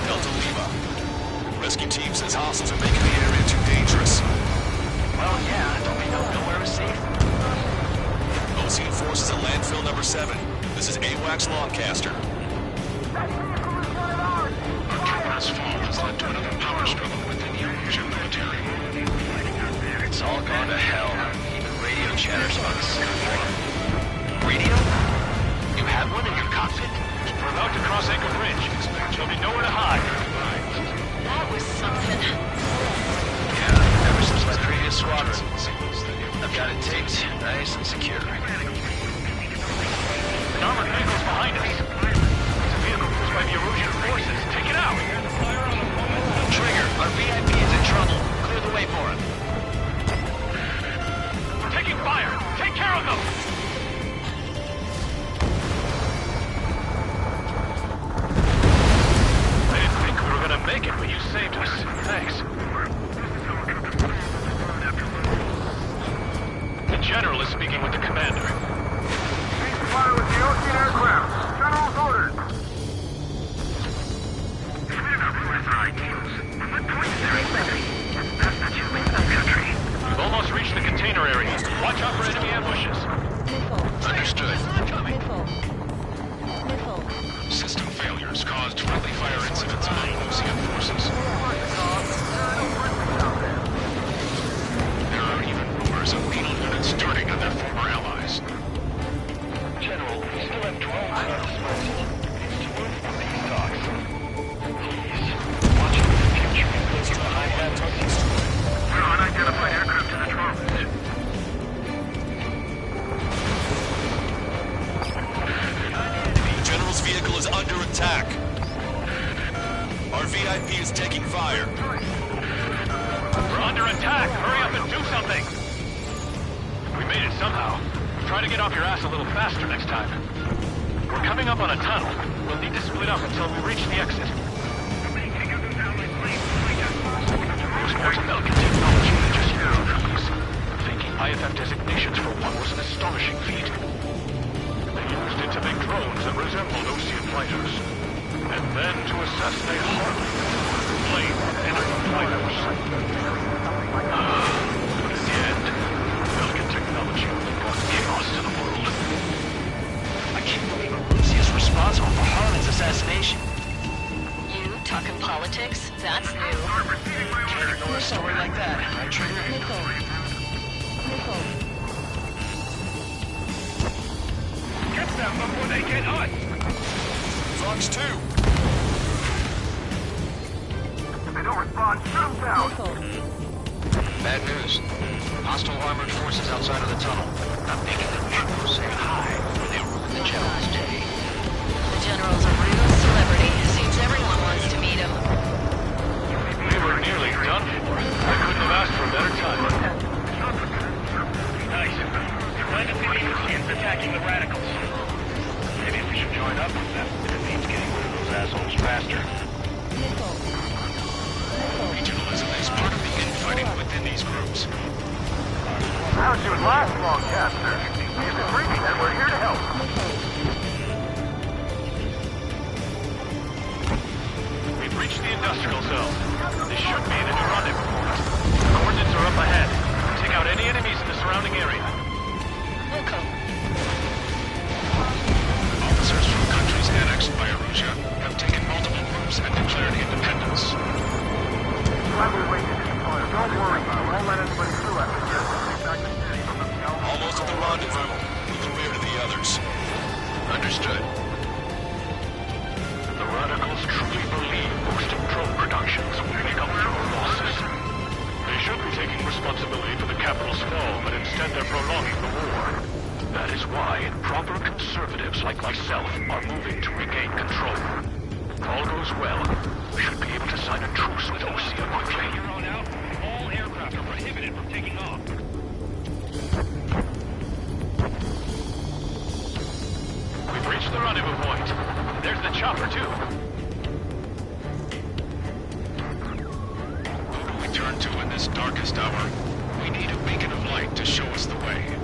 Delta Lima. Rescue team says hostiles are making the area too dangerous. Well, yeah, don't they know nowhere is safe? Ocean forces at landfill number 7. This is AWACS Lancaster. This fall has led to another power struggle within the Erusian military. It's all gone to hell. Even radio chatters about the Civil War. Radio? You have one in your cockpit? We're about to cross Anchor Bridge. There'll be nowhere to hide. That was something. Yeah, ever since my previous squadron. I've got it taped, nice and secure. An armored vehicle's behind us. It's a vehicle used by the Erusian forces. Take it out! Trigger, our VIP is in trouble. Clear the way for him. We're taking fire! Take care of them! I didn't think we were gonna make it, but you saved us. Thanks. The General is speaking with the commander. Ceasefire with the Ocean aircraft. General's orders. We've almost reached the container area. Watch out for enemy ambushes. Understood. System failures caused friendly fire incidents among Ocean forces. There are even rumors of penal units turning on their former allies. General, we still have drones at our disposal. It's too early for these talks. Please, watch out for the future and close to the high-hat targets. We're unidentified aircraft in the drones. The General's vehicle is under attack. Our VIP is taking fire. We're under attack! Hurry up and do something! We made it somehow. Try to get off your ass a little faster next time. We're coming up on a tunnel. We'll need to split up until we reach the exit. There's more to Belkin technology than just your companies. Thinking IFF designations for one was an astonishing feat. They used it to make drones that resembled Osean fighters. And then to assassinate Harley, blame enemy fighters. But in the end, Belkin technology only brought chaos to the world. I can't believe Arusi is responsible for Harlan's assassination. You talking politics? That's new. Can't ignore a story like that, right, Trigger? Get them before they get us! Fox 2. If they don't respond, shoot them down. Bad news. Hostile armored forces outside of the tunnel. I'm making them go say hi before they ruin the General's day. The General's a real celebrity. Seems everyone wants to meet him. We were nearly done for. I couldn't have asked for a better time. Nice. Glad to see the Oceans attacking the radicals. Maybe we should join up with them. It means getting rid of those assholes faster. Regionalism is part of the infighting within these groups. How'd you last long, Caster? If it's reaching, then we're here to help. We've reached the industrial zone. This should be the new rendezvous point. Coordinates are up ahead. Take out any enemies in the surrounding area. Officers from countries annexed by Erusia have taken multiple groups and declared independence. Glad we waited. Don't worry, we won't let anybody through after this. Almost at the rendezvous. Move the rear to the others. Understood. The radicals truly believe boosting drone productions will make up for our losses. They should be taking responsibility for the capital's fall, but instead they're prolonging the war. That is why proper conservatives like myself are moving to regain control. If all goes well, we should be able to sign a truce with Osea quickly. Here on out, all aircraft are prohibited from taking off. We've reached the rendezvous point. There's the chopper, too. Who do we turn to in this darkest hour? We need a beacon of light to show us the way.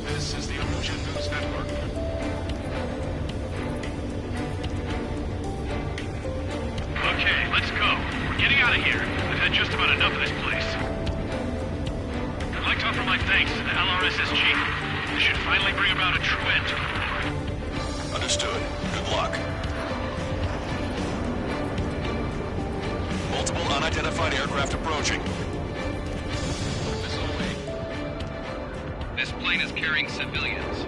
This is the Erusian News Network. my thanks to the LRS's chief. This should finally bring about a true end. Understood. Good luck. Multiple unidentified aircraft approaching. Missile away. This plane is carrying civilians.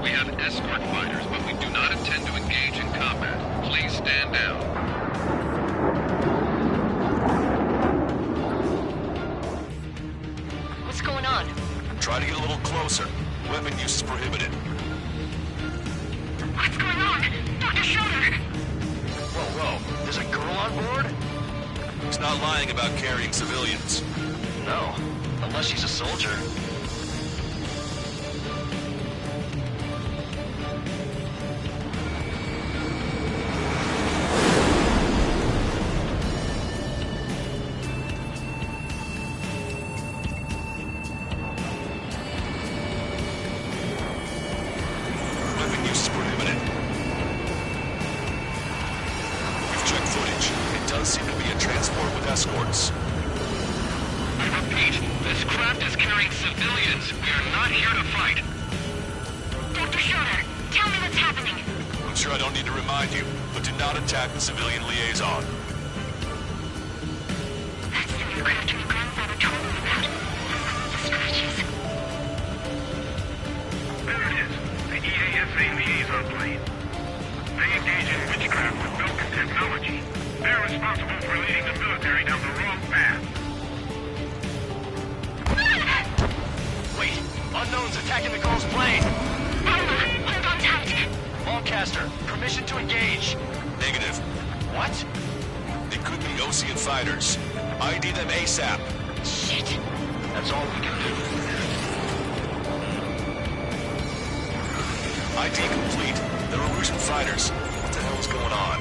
We have escort fighters, but we do not intend to engage in combat. Please stand down. What's going on? Try to get a little closer. Weapon use is prohibited. What's going on? Dr. Schroeder! Whoa. There's a girl on board? He's not lying about carrying civilians. No, unless she's a soldier. Weapon use is prohibited. We've checked footage. It does seem to be a transport with escorts. I repeat, this craft is carrying civilians. We are not here to fight. Dr. Schroeder, tell me what's happening. I'm sure I don't need to remind you, but do not attack the civilian liaison. That's the aircraft your grandfather told me about. The scratches. There it is. The EASA liaison plane. They engage in witchcraft with Belkin technology. They're responsible for leading the military down the wrong path. Wait, unknown's attacking the girl's plane. Alma, hold on tight. Lancaster, permission to engage. Negative. What? They could be Osean fighters. ID them ASAP. Shit. That's all we can do. ID complete. They're Erusian fighters. What the hell is going on?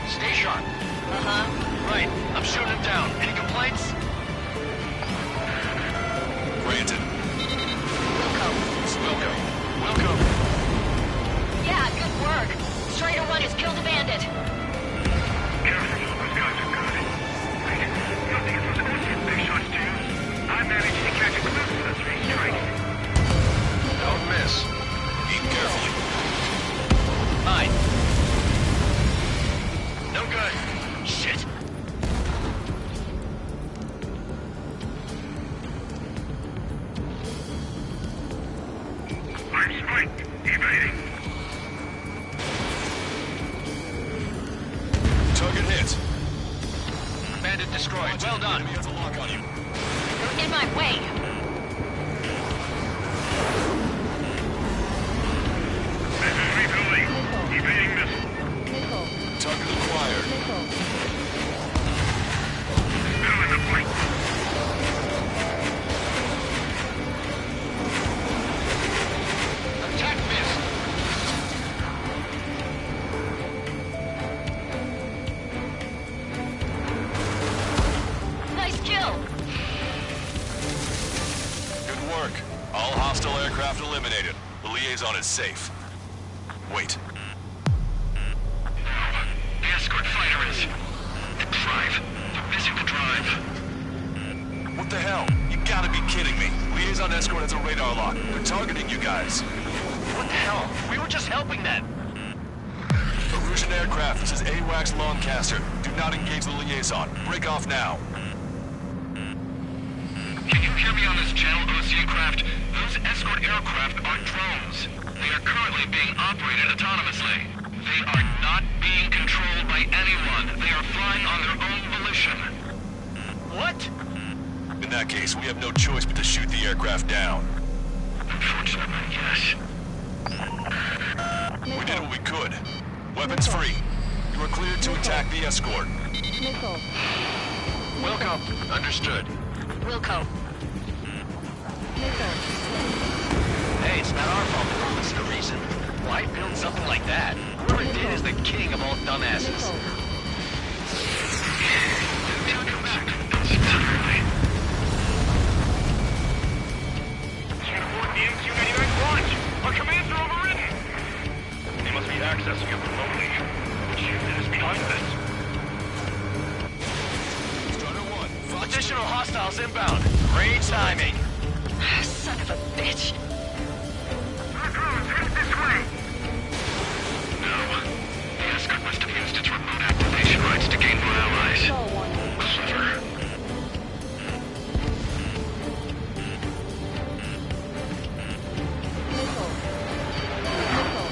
Stay sharp. Right, I'm shooting him down. Any complaints? Granted. Welcome. Welcome. Yeah, good work. Strider 1 has killed a bandit. Careful, those guys are good. Wait, you don't think it was Ocean big shots to you? I managed to catch a glimpse of the three strikes. Don't miss. Aim carefully. Mine. No good. Shit. I'm spiked. Evading. Target hit. Bandit destroyed. Well done. Enemy has a lock on you. You're in my way. This is refueling. Evading missile. Target acquired. Still in the fight. Attack missed. Nice kill. Good work. All hostile aircraft eliminated. The liaison is safe. Wait. The escort fighter is... The drive. They're missing the drive. What the hell? You gotta be kidding me. Liaison escort has a radar lock. They're targeting you guys. What the hell? We were just helping them. Erusian aircraft, this is AWACS Lancaster. Do not engage the liaison. Break off now. Can you hear me on this channel, Ocean craft? Those escort aircraft are drones. They are currently being operated autonomously. They are not being controlled by anyone. They are flying on their own volition. What? In that case, we have no choice but to shoot the aircraft down. Unfortunately, yes. We did what we could. Weapons free. You are cleared to attack the escort. Missile. Welcome. Understood. Wilco. Missile. Hey, it's not our fault for listening to reason. Why build something like that? Whoever did is the king of all dumbasses. Missile. Come back. Chief Ward, the MQ-99 launch. Our commands are overridden. They must be accessing it remotely. Which unit is behind this? Strider 1, Fox Additional hostiles inbound. Great timing. Son of a bitch. This way. No. The Escort must have used its remote activation rights to gain more allies. So warning. Clever. Missile. Missile.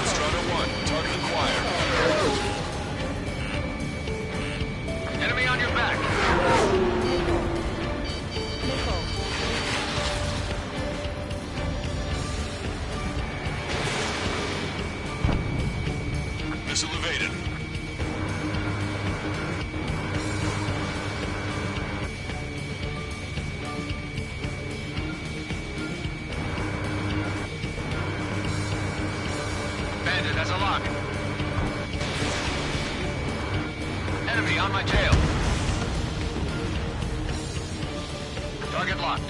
Strata 1, target acquired. Enemy on your back. Missile. Missile evaded. Bandit has a lock. Enemy on my tail. Target locked.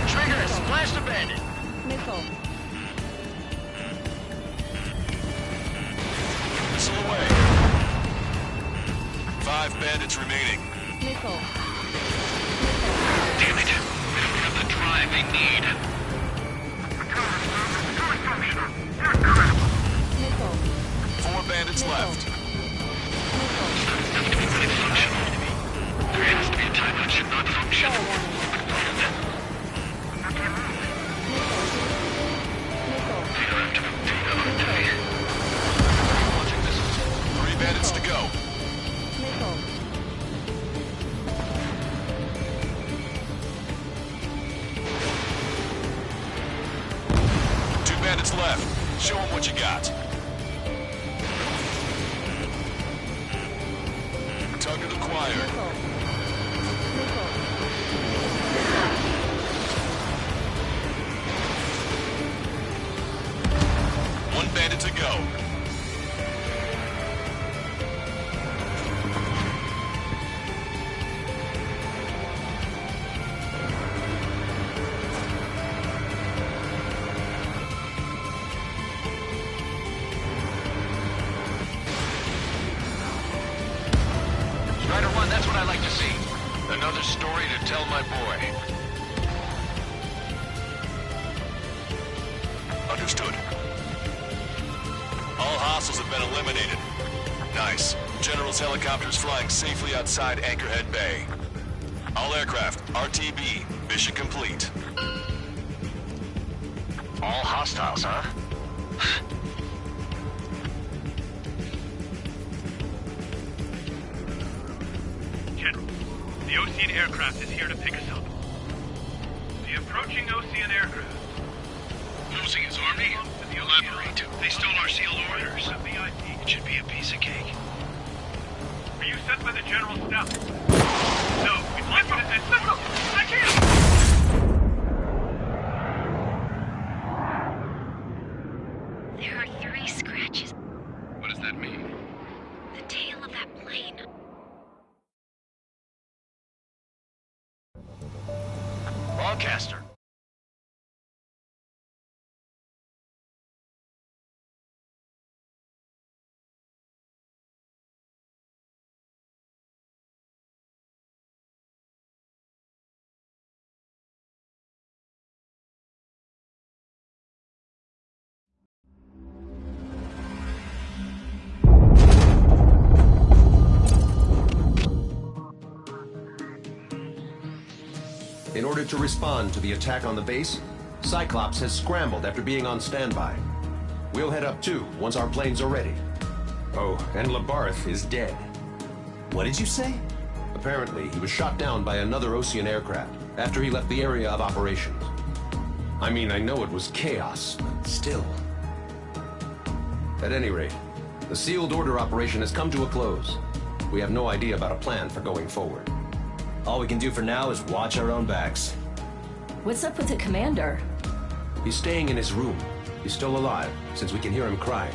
Trigger, splash the bandit. Missile. Missile away. 5 bandits remaining. Missile. Damn it. We don't have the drive they need. Missile. 4 bandits left. Stuff to be fully functional. There has to be a time that should not function. So warning. Launching missiles. 3 bandits to go. Missile. Two bandits left. Show them what you got. Target acquired. One bandit to go. Strider 1, that's what I like to see. Another story to tell my boy. Understood. All hostiles have been eliminated. Nice. General's helicopters flying safely outside Anchorhead Bay. All aircraft, RTB, mission complete. All hostiles, huh? General, the Ocean aircraft is here to pick us up. The approaching Ocean aircraft. Losing his army? Elaborate. They stole our sealed orders. It should be a piece of cake. Are you sent by the General's staff? No, we'd like you to send... I can't! There are 3 scratches. What does that mean? The tail of that plane. Broadcaster. In order to respond to the attack on the base, Cyclops has scrambled after being on standby. We'll head up too, once our planes are ready. Oh, and Labarth is dead. What did you say? Apparently, he was shot down by another Ocean aircraft after he left the area of operations. I mean, I know it was chaos, but still. At any rate, the sealed order operation has come to a close. We have no idea about a plan for going forward. All we can do for now is watch our own backs. What's up with the commander? He's staying in his room. He's still alive, since we can hear him crying.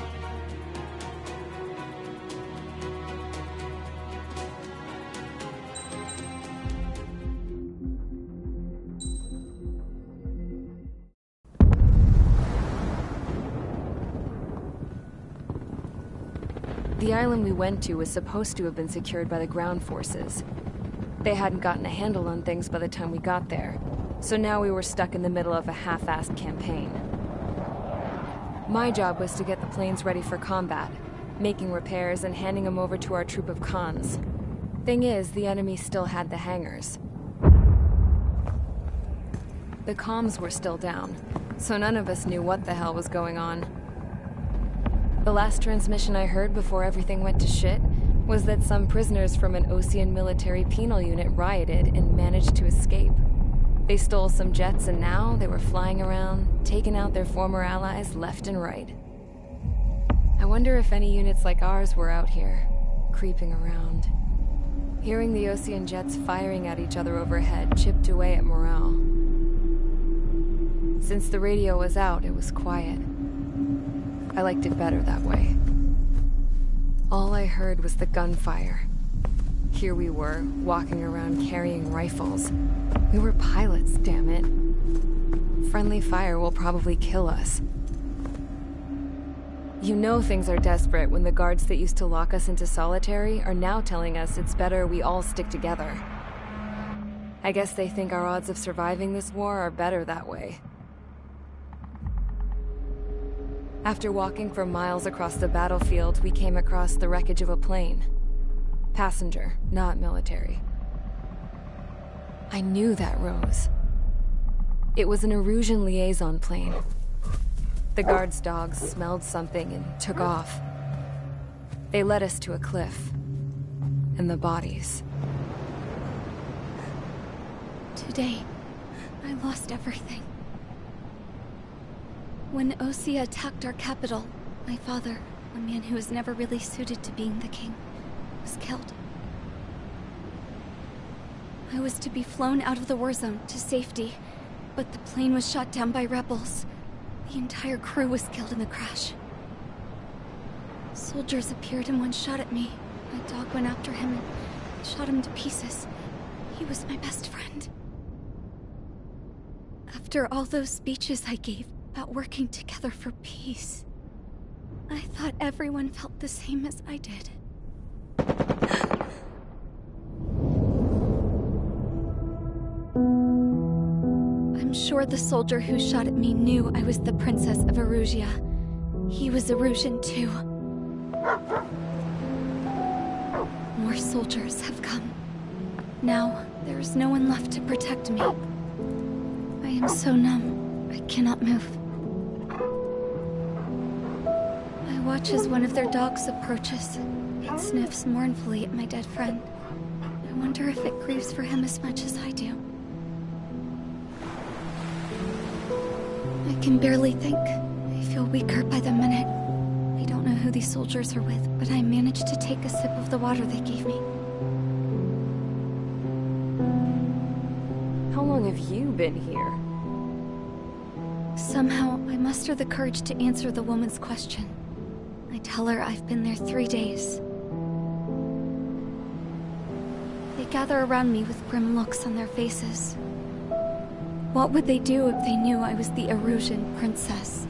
The island we went to was supposed to have been secured by the ground forces. They hadn't gotten a handle on things by the time we got there, so now we were stuck in the middle of a half-assed campaign. My job was to get the planes ready for combat, making repairs and handing them over to our troop of cons. Thing is, the enemy still had the hangars. The comms were still down, so none of us knew what the hell was going on. The last transmission I heard before everything went to shit was that some prisoners from an Osean military penal unit rioted and managed to escape. They stole some jets and now they were flying around, taking out their former allies left and right. I wonder if any units like ours were out here, creeping around. Hearing the Osean jets firing at each other overhead chipped away at morale. Since the radio was out, it was quiet. I liked it better that way. All I heard was the gunfire. Here we were, walking around carrying rifles. We were pilots, damn it. Friendly fire will probably kill us. You know things are desperate when the guards that used to lock us into solitary are now telling us it's better we all stick together. I guess they think our odds of surviving this war are better that way. After walking for miles across the battlefield, we came across the wreckage of a plane. Passenger, not military. I knew that rose. It was an Erusian liaison plane. The guard's dogs smelled something and took off. They led us to a cliff. And the bodies. Today, I lost everything. When Osea attacked our capital, my father, a man who was never really suited to being the king, was killed. I was to be flown out of the war zone to safety, but the plane was shot down by rebels. The entire crew was killed in the crash. Soldiers appeared and one shot at me. My dog went after him and shot him to pieces. He was my best friend. After all those speeches I gave about working together for peace, I thought everyone felt the same as I did. I'm sure the soldier who shot at me knew I was the Princess of Erusia. He was Erusian too. More soldiers have come. Now, there is no one left to protect me. I am so numb, I cannot move. I watch as one of their dogs approaches. It sniffs mournfully at my dead friend. I wonder if it grieves for him as much as I do. I can barely think. I feel weaker by the minute. I don't know who these soldiers are with, but I managed to take a sip of the water they gave me. How long have you been here? Somehow, I muster the courage to answer the woman's question. I tell her I've been there 3 days. They gather around me with grim looks on their faces. What would they do if they knew I was the Erusian princess?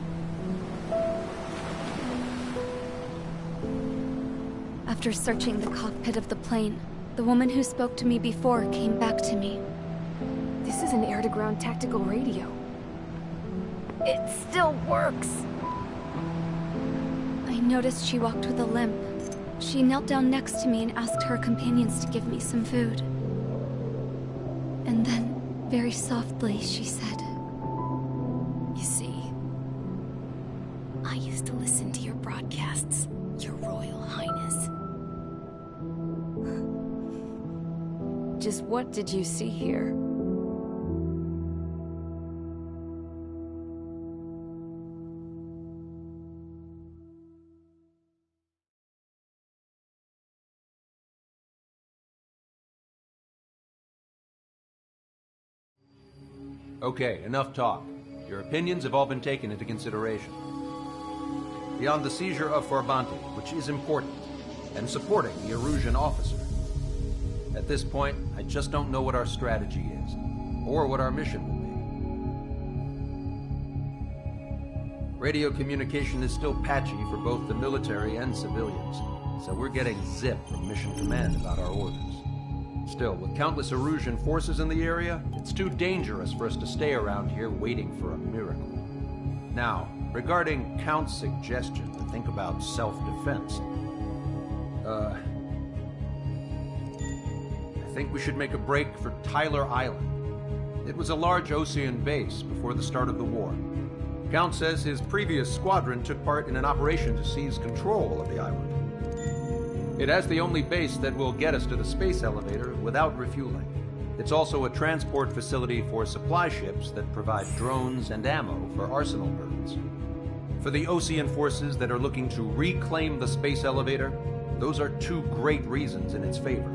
After searching the cockpit of the plane, the woman who spoke to me before came back to me. This is an air-to-ground tactical radio. It still works! I noticed she walked with a limp. She knelt down next to me and asked her companions to give me some food. And then, very softly, she said, "You see, I used to listen to your broadcasts, Your Royal Highness." Just what did you see here? Okay, enough talk. Your opinions have all been taken into consideration. Beyond the seizure of Farbanti, which is important, and supporting the Erusian officer, at this point, I just don't know what our strategy is, or what our mission will be. Radio communication is still patchy for both the military and civilians, so we're getting zip from Mission Command about our orders. Still, with countless Erusian forces in the area, it's too dangerous for us to stay around here waiting for a miracle. Now, regarding Count's suggestion to think about self-defense, I think we should make a break for Tyler Island. It was a large Osean base before the start of the war. Count says his previous squadron took part in an operation to seize control of the island. It has the only base that will get us to the space elevator without refueling. It's also a transport facility for supply ships that provide drones and ammo for arsenal birds. For the Osean forces that are looking to reclaim the space elevator, those are two great reasons in its favor.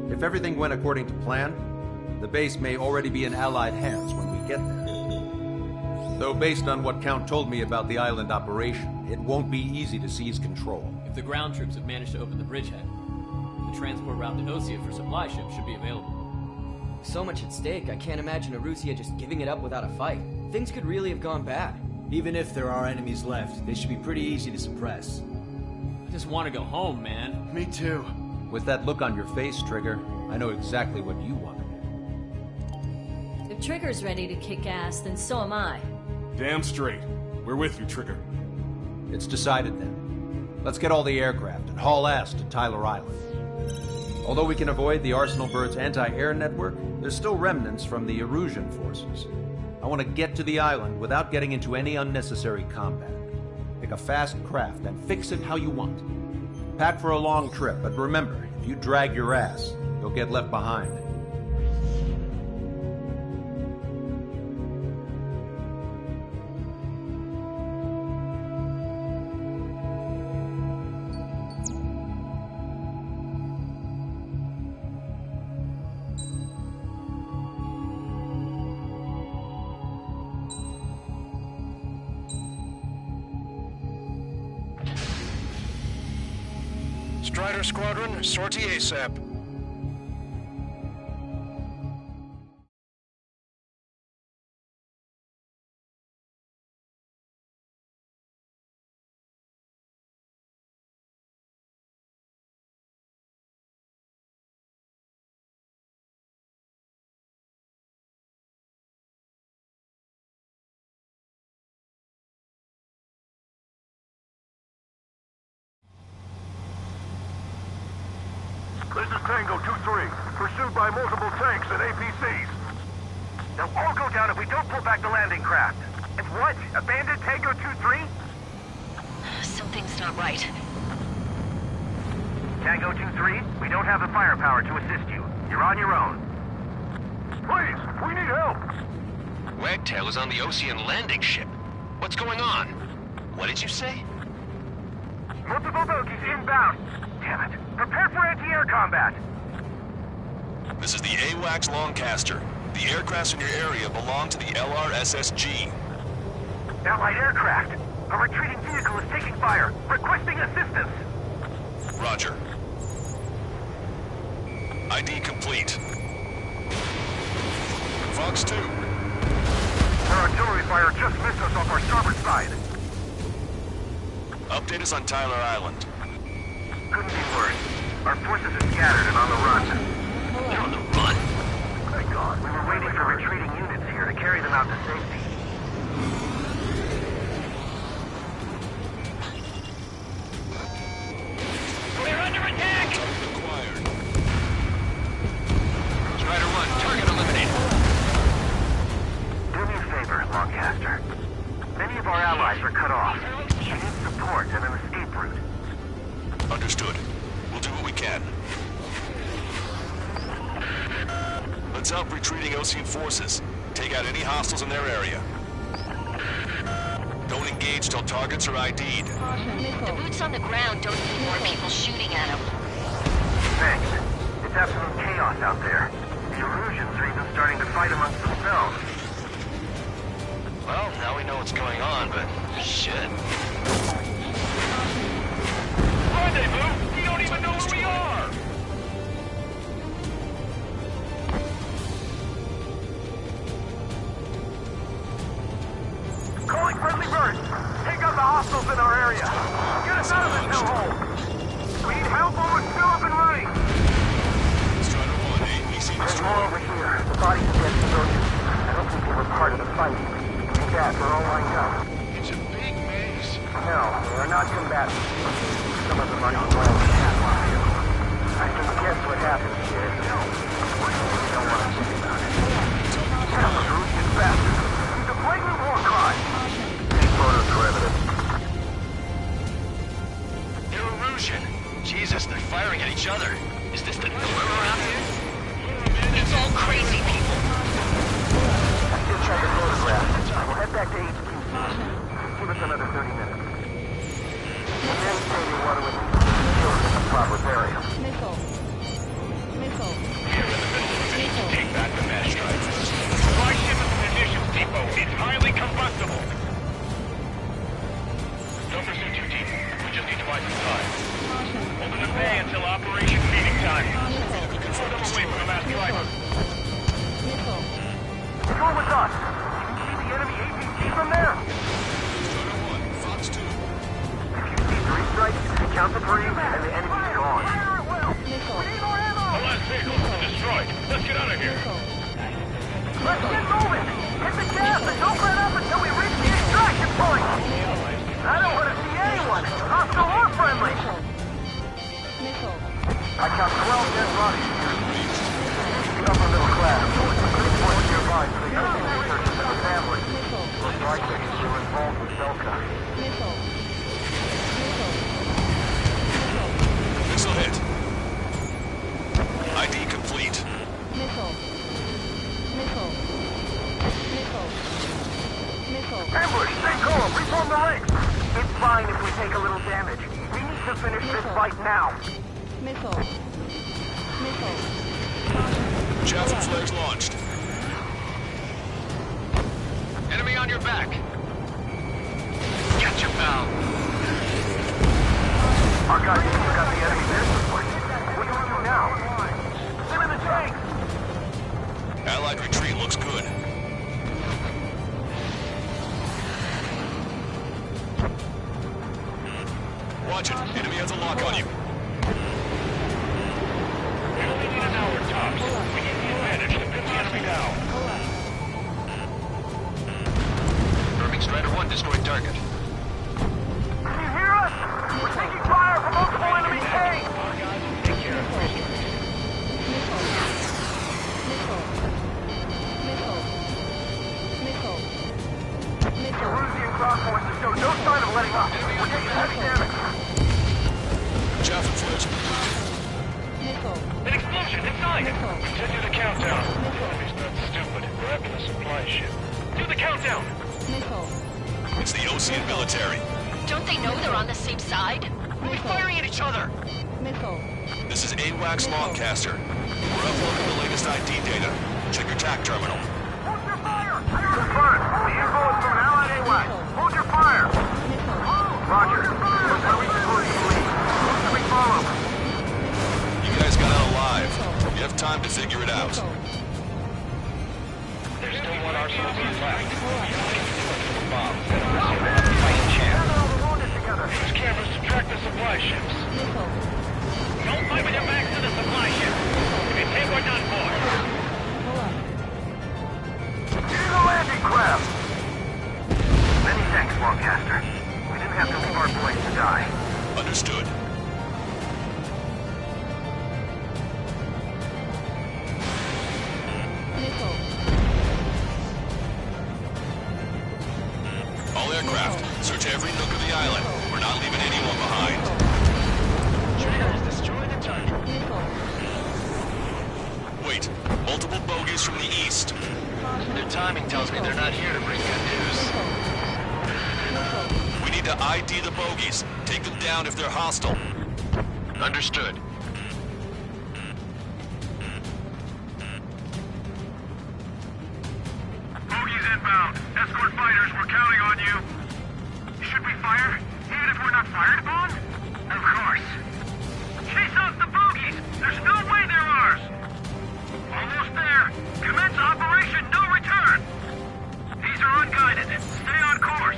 If everything went according to plan, the base may already be in Allied hands when we get there. Though based on what Count told me about the island operation, it won't be easy to seize control. If the ground troops have managed to open the bridgehead, the transport route to Osea for supply ships should be available. So much at stake, I can't imagine Erusia just giving it up without a fight. Things could really have gone bad. Even if there are enemies left, they should be pretty easy to suppress. I just want to go home, man. Me too. With that look on your face, Trigger, I know exactly what you want. If Trigger's ready to kick ass, then so am I. Damn straight. We're with you, Trigger. It's decided then. Let's get all the aircraft and haul ass to Tyler Island. Although we can avoid the Arsenal Bird's anti-air network, there's still remnants from the Erusian forces. I want to get to the island without getting into any unnecessary combat. Pick a fast craft and fix it how you want. Pack for a long trip, but remember, if you drag your ass, you'll get left behind. Strider Squadron, sortie ASAP. This is Tango 2-3, pursued by multiple tanks and APCs. They'll all go down if we don't pull back the landing craft. And what? Abandon Tango 2-3? Something's not right. Tango 2-3, we don't have the firepower to assist you. You're on your own. Please, we need help. Wagtail is on the Osean landing ship. What's going on? What did you say? Multiple bogies inbound. Damn it. Prepare for anti-air combat. This is the AWACS Longcaster. The aircrafts in your area belong to the LRSSG. Allied aircraft. A retreating vehicle is taking fire. Requesting assistance. Roger. ID complete. Fox 2. Our artillery fire just missed us off our starboard side. Update us on Tyler Island. Couldn't be worse. Our forces are scattered and on the run. They're on the run? My God, we were waiting for retreating units here to carry them out to safety. We're under attack! Strider 1, target eliminated. Do me a favor, Longcaster. Many of our allies are cut off. We need support and an escape route. Understood. We'll do what we can. Let's help retreating Osean forces. Take out any hostiles in their area. Don't engage till targets are ID'd. The boots on the ground don't need more people shooting at them. Thanks. It's absolute chaos out there. The Erusians are even starting to fight amongst themselves. Well, now we know what's going on, but shit. Rendezvous? We don't even know where we are! Calling friendly birds! Take out the hostiles in our area! Get us out of this hellhole! We need help or we're still up and running. Strider 1, APC There's more destroyed. over here. The bodies of dead civilians. I don't think they were part of the fight. Take that, they're all lined up. It's a big maze. No, they're not combatants. Some of them are not well. I can guess what happened here. You don't want to think about it. Erusian bastard. He's a blatant war crime. Photos for evidence. Erusian. Jesus, they're firing at each other. Is this the norm around here? It's all crazy people. I still tried the photograph. We'll head back to HQ. Give us another 30 minutes. And then say the water with the proper burial. Missile. Missile. We're in the middle of a mission to take back the mass strike. Supply shipment munitions depot is highly combustible. Don't pursue too deep. We just need to buy some time. Open the bay until operation meeting time. Throw them away from the mass driver. Missile. Go with us. Can you see the enemy APC from there? Strider 1, Fox 2. If you see 3 strikes, count the 3 and the enemy's gone. Missile. The last vehicle's been destroyed. Let's get out of here. Let's get moving! Hit the gas and don't let up until we reach the extraction point! I don't want to see anyone, hostile or friendly! Missile. I count 12 dead bodies here. The upper middle class. Please point nearby so they can do research into the family. Most likely, they were involved with Belka. Missile. Missile. Missile hit. ID complete. Missile. Missile. Missile. Missile. Ambush, stay calm, reform the ranks! It's fine if we take a little damage. We need to finish this fight now. Missile. Missile. Chaffin flares launched. Enemy on your back. Get your pal. Our guys still got the enemy there. What do we do now? Get in the tank! Allied retreat looks good. Watch it. Enemy has a lock on you. We only need an hour tops. We need the advantage to pin the enemy down. Confirming Strider 1 destroyed target. Can you hear us? We're taking fire from multiple enemy tanks! Take care of three strikes. The Erusian ground forces show no sign of letting up. We're taking heavy damage. Chaffin flares. An explosion inside! Continue the countdown. Enemy's not stupid. We're after the supply ship. Do the countdown! It's the Osean military. Don't they know they're on the same side? We'll be firing at each other. Missile. This is AWACS Longcaster. We're uploading the latest ID data. Check your TAC terminal. Hold your fire! Confirmed. The info is from an allied AWAC. Hold your fire! Roger. We're going to push the lead. Can we follow? You guys got out alive. You have time to figure it out. There's still one RCMP left. Bomb. We'll have a fighting chance. Use cameras to track the supply ships. Don't fight with your backs to the supply ship. If you take, we're done for. Here's a landing craft! Many thanks, Longcaster. We didn't have to leave our place to die. Understood. All aircraft, search every nook of the island. We're not leaving anyone behind. Triggers, destroy the target. Wait, multiple bogies from the east. Their timing tells me they're not here to bring good news. We need to ID the bogies. Take them down if they're hostile. Understood. Bogies inbound. Escort fighters, we're counting on you. Should we fire? Even if we're not fired upon? Of course. Chase off the bogies! There's no way they're ours! Almost there. Commence Operation No Return! These are unguided. Stay on course.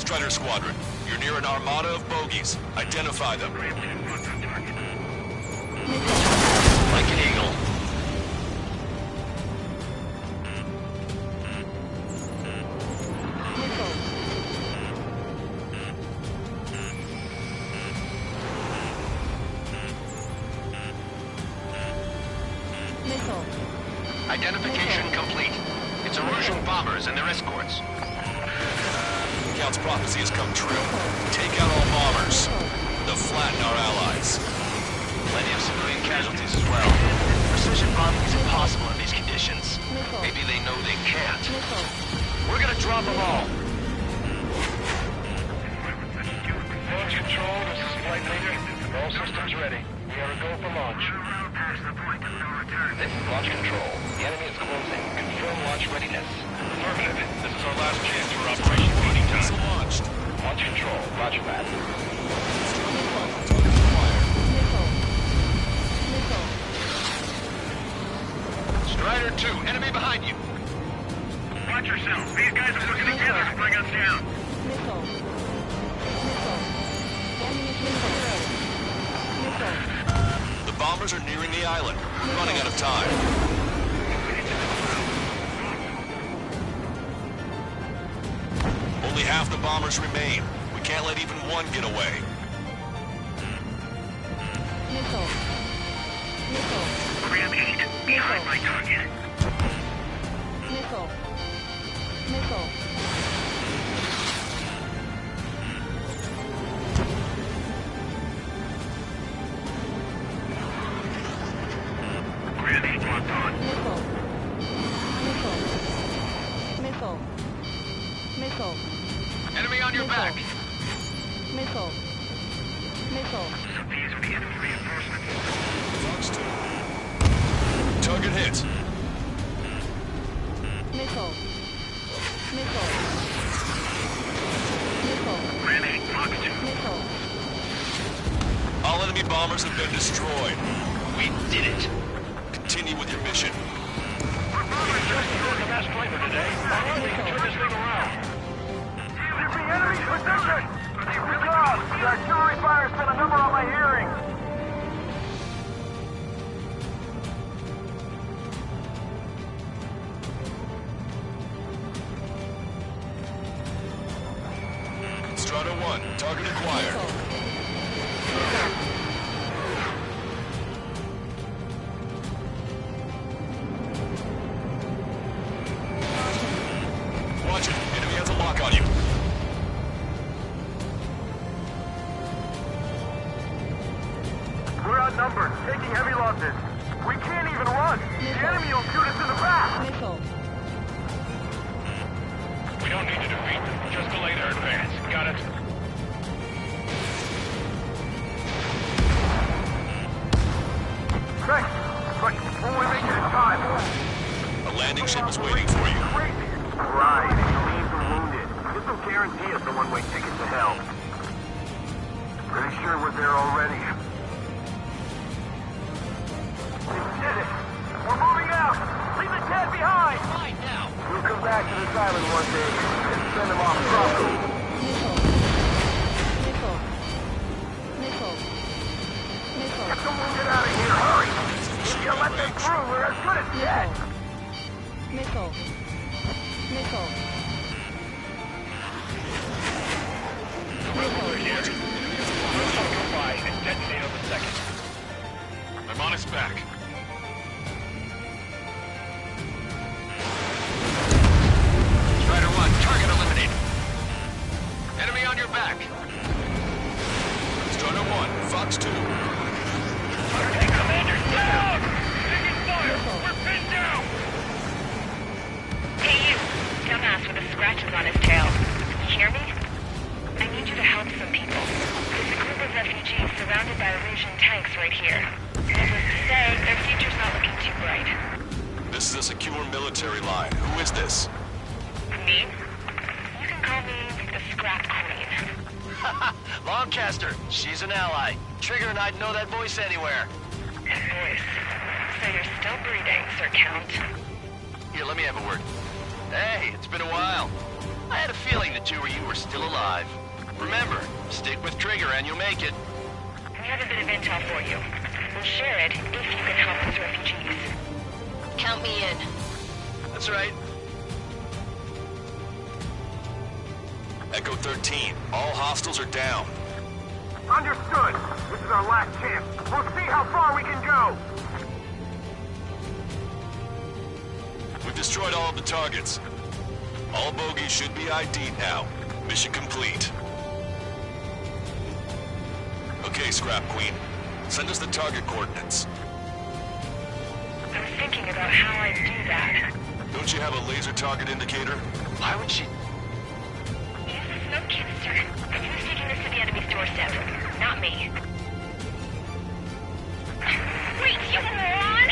Strider Squadron, you're near an armada of bogies. Identify them. Like an eagle. Identification complete. It's Erusian bombers and their escorts. Count's prophecy has come true. Take out all bombers. They'll flatten our allies. Plenty of civilian casualties as well. Precision bombing is impossible in these conditions. Maybe they know they can't. We're gonna drop them all. Launch control, this is Flight Leader. All systems ready. We are a go for launch. This is launch control. The enemy is closing. Confirm launch readiness. Affirmative. This is our last chance for Operation Feeding Time. Launched. Launch control. Roger that. Strider 2, enemy behind you. Watch yourselves. These guys are working together to bring us down. The bombers are nearing the island. We're running out of time. Only half the bombers remain. We can't let even one get away. Ram 8, behind my target. Ram 8 locked on. Enemy on your back. These are the enemy reinforcements. Fox 2. Target hit. Ram 8 Fox 2. All enemy bombers have been destroyed. We did it. Continue with your mission. Our bombers just killed the mass flavor today. How we can turn this thing around? The enemy's position! Good job! The artillery fire sent a number on my hearing. Strata 1, target acquired. Watch it. Enemy has a lock on you. We're outnumbered, taking heavy losses. We can't even run. The enemy will shoot us in the back. We don't need to defeat them. Just delay their advance. Got it? Thanks. But when we make it in time. A landing ship is waiting for you. Right. Marines are wounded. This will guarantee us a one-way ticket to hell. Pretty sure we're there already. We did it! We're moving out! Leave the dead behind! Fine now. We'll come back to this island one day and send them off properly. Get the wounded out of here, hurry! If you let them through, we're as good as dead! And detonate on the second. I'm on his back. Strider 1, target eliminated. Enemy on your back. Strider 1, Fox 2. Hey, Commander, down! Taking fire! We're pinned down! Hey, you. Dumbass with the scratches on his tail. You hear me? I need you to help some people. There's a group of refugees surrounded by Erusian tanks right here. Needless to say, their future's not looking too bright. This is a secure military line. Who is this? Me? You can call me the Scrap Queen. Longcaster, she's an ally. Trigger and I'd know that voice anywhere. Voice. So you're still breathing, Sir Count. Here, let me have a word. Hey, it's been a while. I had a feeling the two of you were still alive. Remember, stick with Trigger and you'll make it. We have a bit of intel for you. We'll share it if you can help those refugees. Count me in. That's right. Echo 13, all hostiles are down. Understood. This is our last chance. We'll see how far we can go. We've destroyed all of the targets. All bogies should be ID'd now. Mission complete. Okay, Scrap Queen. Send us the target coordinates. I was thinking about how I'd do that. Don't you have a laser target indicator? Why would she... Use the smoke canister. Who's taking this to the enemy's doorstep? Not me. Wait, you moron!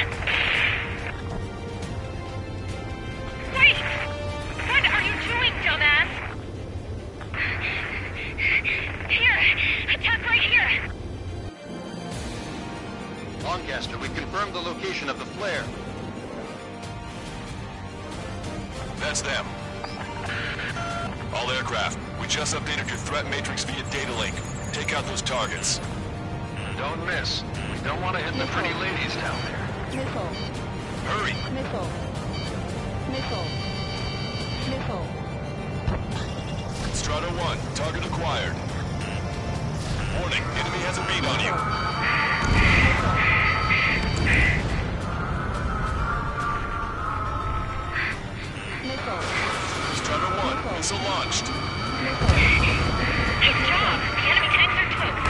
Wait! What are you doing, dumbass? Here! Attack right here! Lancaster, we confirmed the location of the flare. That's them. All aircraft, we just updated your threat matrix via data link. Take out those targets. Don't miss. We don't want to hit the pretty ladies down there. Missile. Hurry! Missile. Missile. Missile. Strata 1, target acquired. Warning, enemy has a beat on you. Missile. Strata 1, missile launched. Good job! The enemy tanks are close.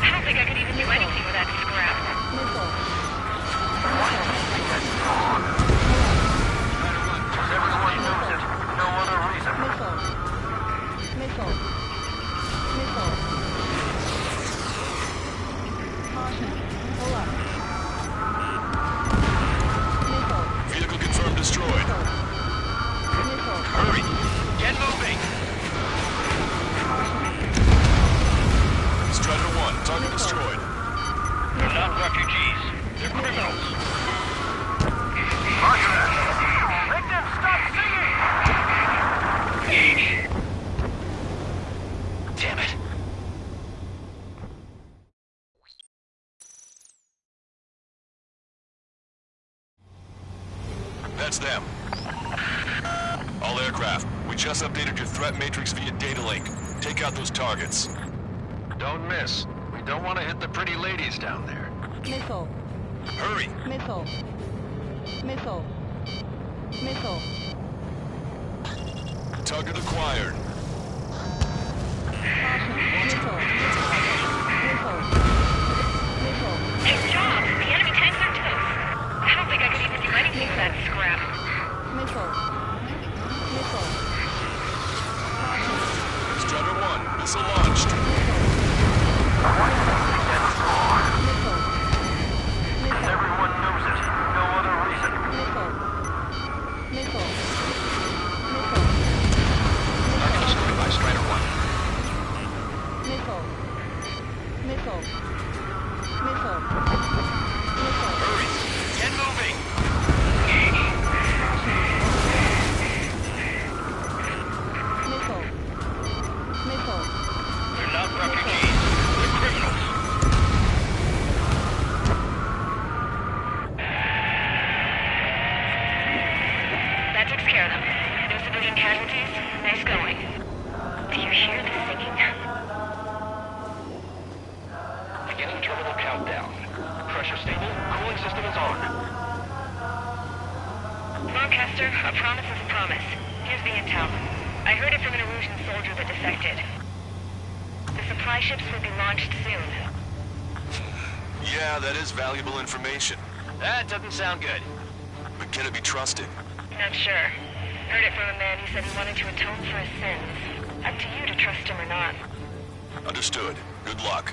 I don't think I could even do anything with that scrap. Missile. Everyone knows it. No other reason. Missile. Missile. Missile. Caution. Pull up. Missile. Vehicle confirmed destroyed. Missile. Hurry! Get moving! Strata 1, target destroyed. They're not refugees. They're criminals. Roger that. Make them stop singing! Damn it. That's them. All aircraft, we just updated your threat matrix via data link. Take out those targets. Don't miss. We don't want to hit the pretty ladies down there. Missile. Hurry! Missile. Missile. Missile. Target acquired. Caution. Missile. Missile. Missile. Good job! The enemy tanks are close. I don't think I could even do anything with that scrap. Missile. Missile. Strata 1, missile launched. Everyone knows it. No other reason. Missile. Missile. Target destroyed by Strider 1. Missile. Missile. Missile. Missile. Hurry! Get moving! Missile. Missile. They're not refugees. They're criminals. That takes care of them. No civilian casualties. Nice going. Do you hear the singing? Beginning terminal countdown. Pressure stable. Cooling system is on. Lancaster, a promise is a promise. Here's the intel. I heard it from an Erusian soldier that defected. The supply ships will be launched soon. Yeah, that is valuable information. That doesn't sound good. But can it be trusted? Not sure. Heard it from a man who said he wanted to atone for his sins. Up to you to trust him or not. Understood. Good luck.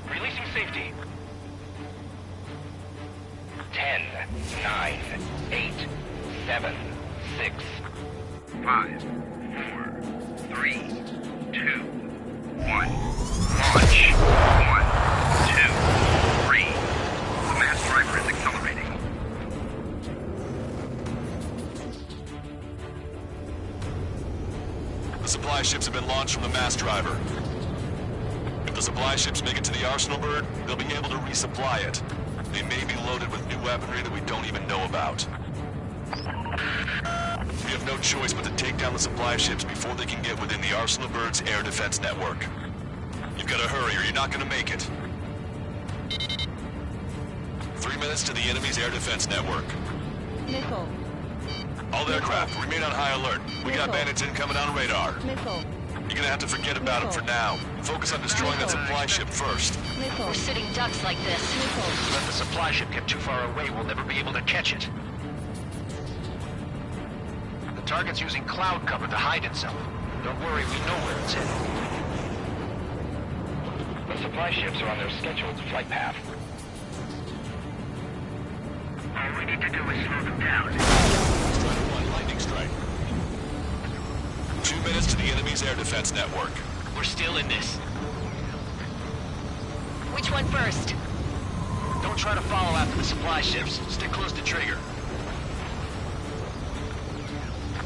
Releasing safety. 10, 9, 8, 7, 6, 5, 4, 3, 2, 1. Launch. 1, 2, 3. The mass driver is accelerating. The supply ships have been launched from the mass driver. If the supply ships make it to the Arsenal bird, they'll be able to resupply it. They may be loaded with new weaponry that we don't even know about. We have no choice but to take down the supply ships before they can get within the Arsenal bird's air defense network. You've got to hurry or you're not going to make it. 3 minutes to the enemy's air defense network. Missile. All aircraft, remain on high alert. We got bandits incoming on radar. Missile. You're gonna have to forget about them for now. Focus on destroying that supply ship first. We're sitting ducks like this. Let the supply ship get too far away, we'll never be able to catch it. The target's using cloud cover to hide itself. Don't worry, we know where it's headed. The supply ships are on their scheduled flight path. All we need to do is slow them down. Strike 1, lightning strike. 2 minutes to the enemy's air defense network. We're still in this. Which one first? Don't try to follow after the supply ships. Stick close to trigger.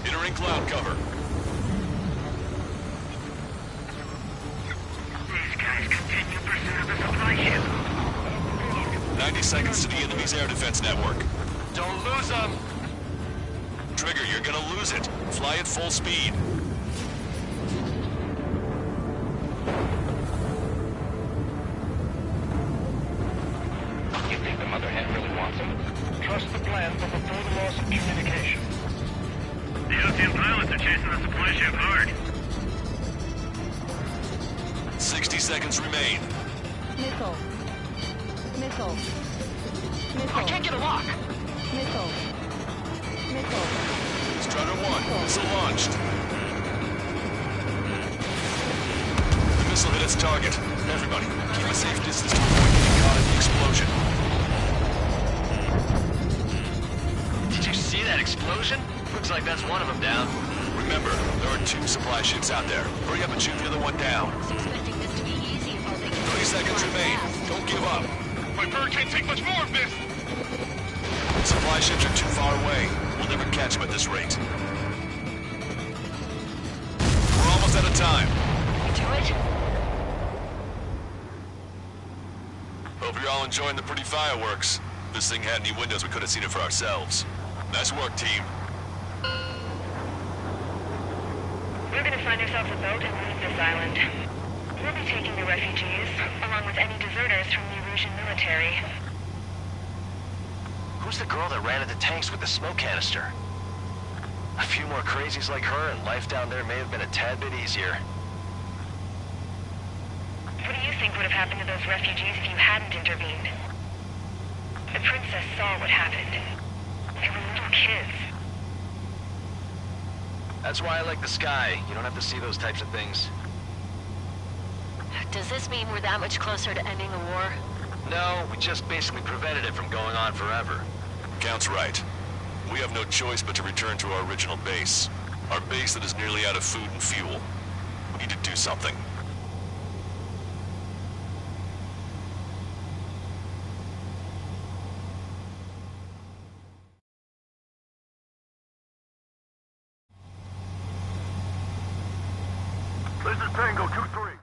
Entering cloud cover. These guys continue pursuit of the supply ship. 90 seconds to the enemy's air defense network. Don't lose them! Trigger, you're gonna lose it. Fly at full speed. You think the mother hen really wants them? Trust the plan, but before the loss of communication. The Ocean pilots are chasing the supply ship hard. 60 seconds remain. Missile. Missile. Missile. I can't get a lock! Missile. Missile. Strutter 1, missile launched. The missile hit its target. Everybody, keep a safe distance to avoid getting caught in the explosion. Did you see that explosion? Looks like that's one of them down. Remember, there are 2 supply ships out there. Hurry up and shoot the other one down. 30 seconds remain. Don't give up. My bird can't take much more of this! Supply ships are too far away. We'll never catch them at this rate. We're almost out of time. Do it? Hope you're all enjoying the pretty fireworks. If this thing had any windows, we could have seen it for ourselves. Nice work, team. We're gonna find ourselves a boat and leave this island. We'll be taking the refugees, along with any deserters from the Erusian military. Who's the girl that ran at the tanks with the smoke canister? A few more crazies like her, and life down there may have been a tad bit easier. What do you think would have happened to those refugees if you hadn't intervened? The princess saw what happened. They were little kids. That's why I like the sky. You don't have to see those types of things. Does this mean we're that much closer to ending the war? No, we just basically prevented it from going on forever. Count's right. We have no choice but to return to our original base. Our base that is nearly out of food and fuel. We need to do something. This is Tango 2-3.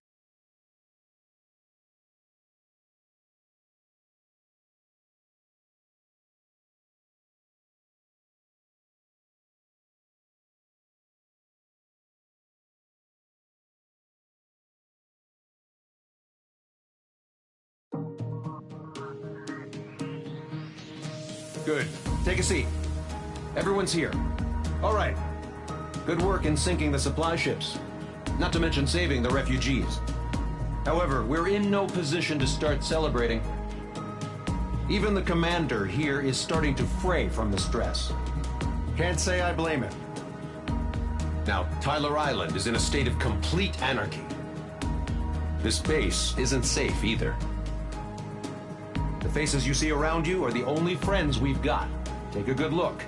Good. Take a seat. Everyone's here. All right. Good work in sinking the supply ships. Not to mention saving the refugees. However, we're in no position to start celebrating. Even the commander here is starting to fray from the stress. Can't say I blame him. Now, Tyler Island is in a state of complete anarchy. This base isn't safe either. The faces you see around you are the only friends we've got. Take a good look.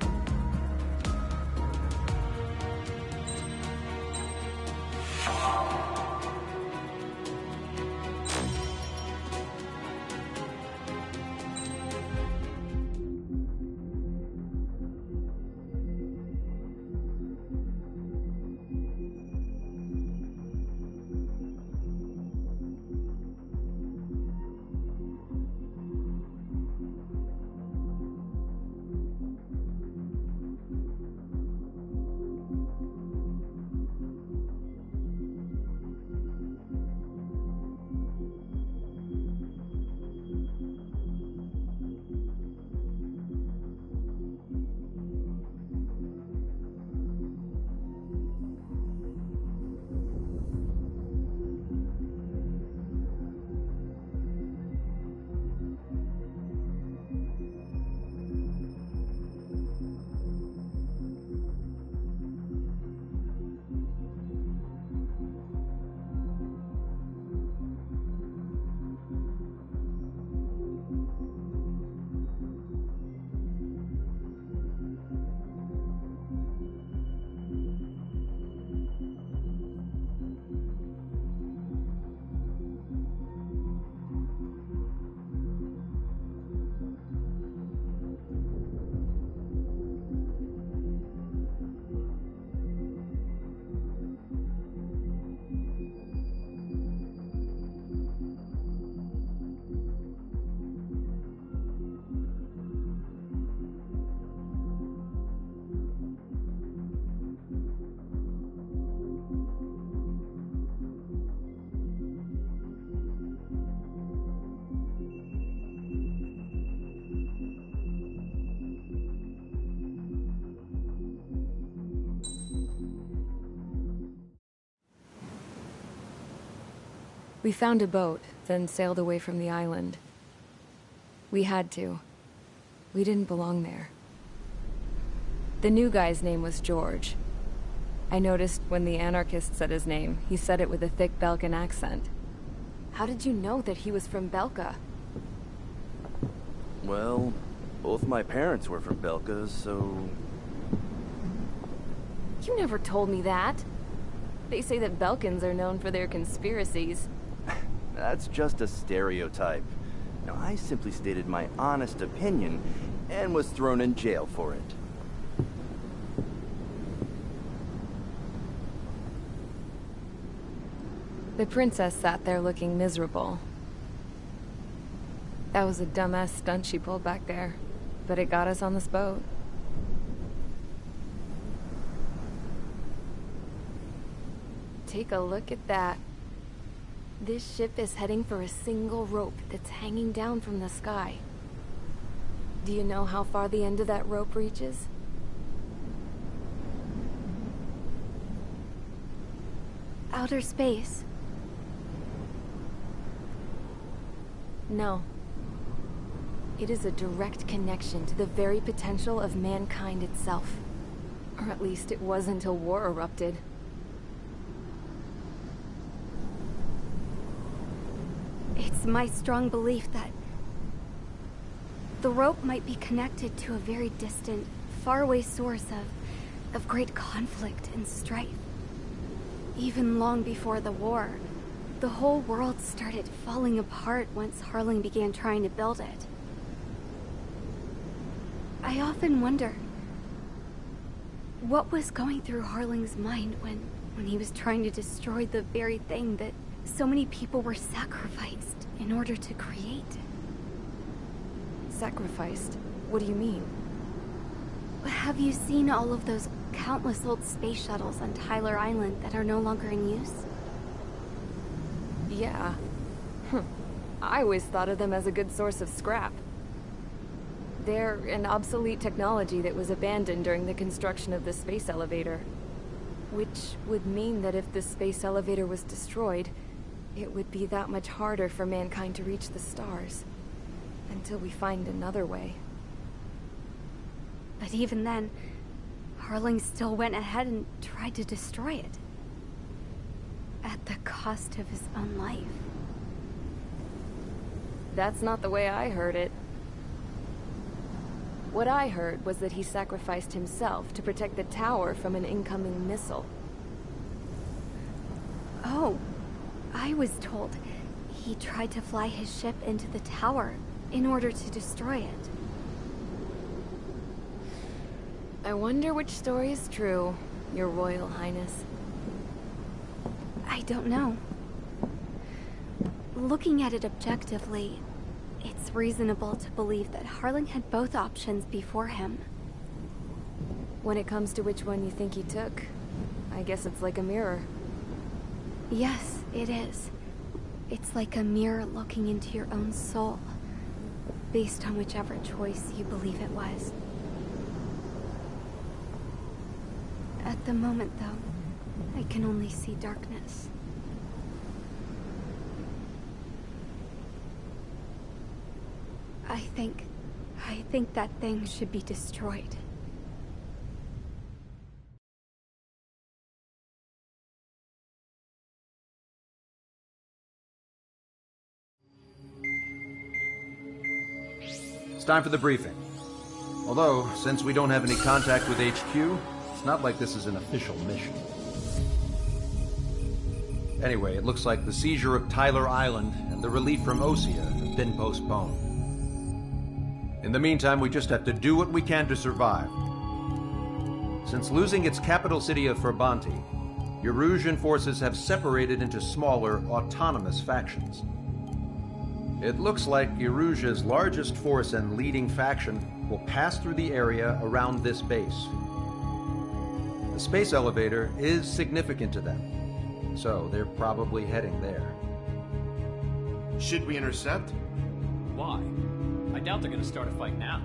We found a boat, then sailed away from the island. We had to. We didn't belong there. The new guy's name was George. I noticed when the anarchist said his name, he said it with a thick Belkan accent. How did you know that he was from Belka? Well, both my parents were from Belka, so... You never told me that. They say that Belkans are known for their conspiracies. That's just a stereotype. Now, I simply stated my honest opinion and was thrown in jail for it. The princess sat there looking miserable. That was a dumbass stunt she pulled back there, but it got us on this boat. Take a look at that. This ship is heading for a single rope that's hanging down from the sky. Do you know how far the end of that rope reaches? Outer space. No. It is a direct connection to the very potential of mankind itself. Or at least it was until war erupted. It's my strong belief that the rope might be connected to a very distant, faraway source of great conflict and strife. Even long before the war, the whole world started falling apart once Harling began trying to build it. I often wonder what was going through Harling's mind when he was trying to destroy the very thing that so many people were sacrificed in order to create. Sacrificed? What do you mean? Have you seen all of those countless old space shuttles on Tyler Island that are no longer in use? Yeah. I always thought of them as a good source of scrap. They're an obsolete technology that was abandoned during the construction of the space elevator. Which would mean that if the space elevator was destroyed, it would be that much harder for mankind to reach the stars. Until we find another way. But even then, Harling still went ahead and tried to destroy it. At the cost of his own life. That's not the way I heard it. What I heard was that he sacrificed himself to protect the tower from an incoming missile. Oh, I was told he tried to fly his ship into the tower in order to destroy it. I wonder which story is true, Your Royal Highness. I don't know. Looking at it objectively, it's reasonable to believe that Harling had both options before him. When it comes to which one you think he took, I guess it's like a mirror. Yes, it is. It's like a mirror looking into your own soul, based on whichever choice you believe it was. At the moment, though, I can only see darkness. I think that thing should be destroyed. It's time for the briefing. Although, since we don't have any contact with HQ, it's not like this is an official mission. Anyway, it looks like the seizure of Tyler Island and the relief from Osea have been postponed. In the meantime, we just have to do what we can to survive. Since losing its capital city of Farbanti, Erusian forces have separated into smaller, autonomous factions. It looks like Erusia's largest force and leading faction will pass through the area around this base. The space elevator is significant to them, so they're probably heading there. Should we intercept? Why? I doubt they're gonna start a fight now.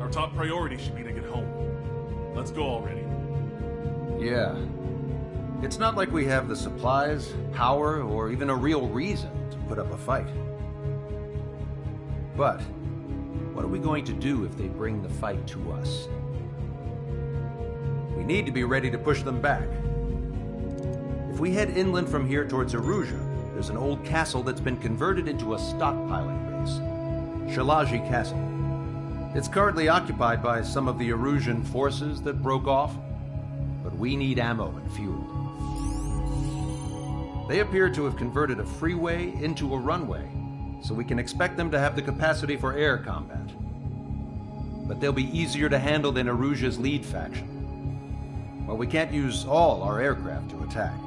Our top priority should be to get home. Let's go already. Yeah. It's not like we have the supplies, power, or even a real reason to put up a fight. But what are we going to do if they bring the fight to us? We need to be ready to push them back. If we head inland from here towards Erusea, there's an old castle that's been converted into a stockpiling base. Shalaji Castle. It's currently occupied by some of the Erusian forces that broke off, but we need ammo and fuel. They appear to have converted a freeway into a runway, so we can expect them to have the capacity for air combat. But they'll be easier to handle than Erusia's lead faction. While we can't use all our aircraft to attack,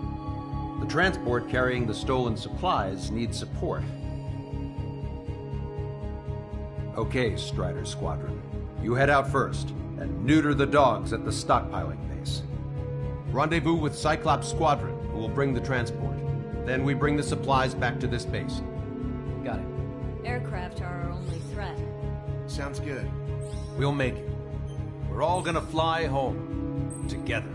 the transport carrying the stolen supplies needs support. Okay, Strider Squadron. You head out first, and neuter the dogs at the stockpiling base. Rendezvous with Cyclops Squadron, who will bring the transport. Then we bring the supplies back to this base. Got it. Aircraft are our only threat. Sounds good. We'll make it. We're all gonna fly home. Together.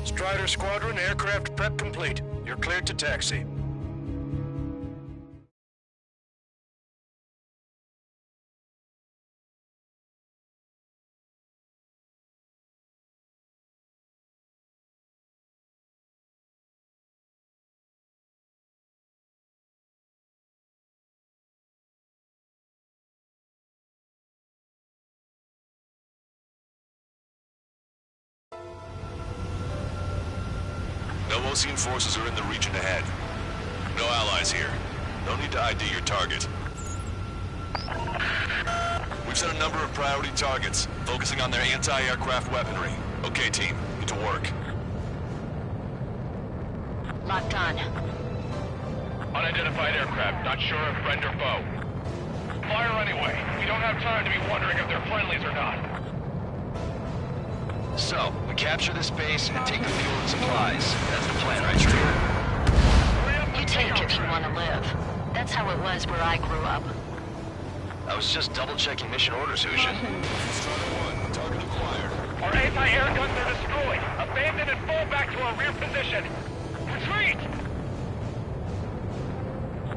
Strider Squadron, aircraft prep complete. You're cleared to taxi. No Osean forces are in the region ahead. No allies here. No need to ID your target. We've set a number of priority targets, focusing on their anti-aircraft weaponry. Okay, team, get to work. Locked on. Unidentified aircraft, not sure if friend or foe. Fire anyway. We don't have time to be wondering if they're friendlies or not. So, we capture this base and take the fuel and supplies. That's the plan, right, Strider? You take if you want to live. That's how it was where I grew up. I was just double-checking mission orders, Hushin. Target acquired. Our anti-air guns are destroyed. Abandon and fall back to our rear position. Retreat!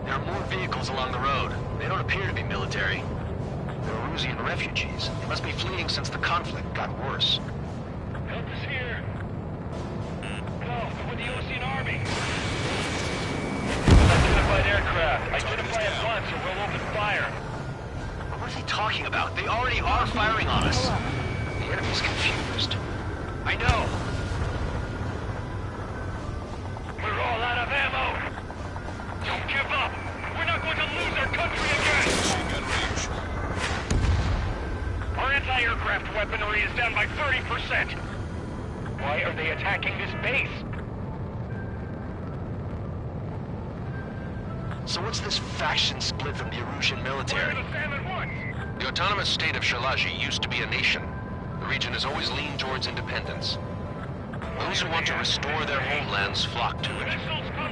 There are more vehicles along the road. They don't appear to be military. They're Erusian refugees. They must be fleeing since the conflict got worse. Help is here. No, they're with the Osean Army. Unidentified aircraft. Identify at once or we'll open fire. What are they talking about? They already are firing on us. The enemy's confused. I know. We're all out of ammo. Don't give up. We're not going to lose our country again. Our anti-aircraft weaponry is down by 30%. Why are they attacking this base? So what's this faction split from the Erusian military? The autonomous state of Shalaji used to be a nation. The region has always leaned towards independence. Those who want to restore their homelands flock to it.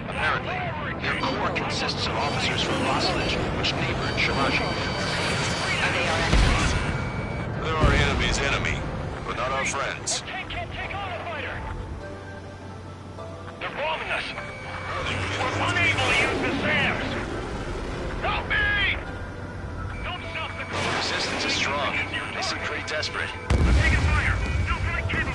Apparently, their core consists of officers from Vasilij, which neighbored Shalaji. Are they our enemies? They're our enemy's enemy, but not our friends. They're bombing us. We're unable to use the SAMs. Help me! Don't stop the car. The resistance is strong. They seem pretty desperate. I'm taking fire. No flight capable.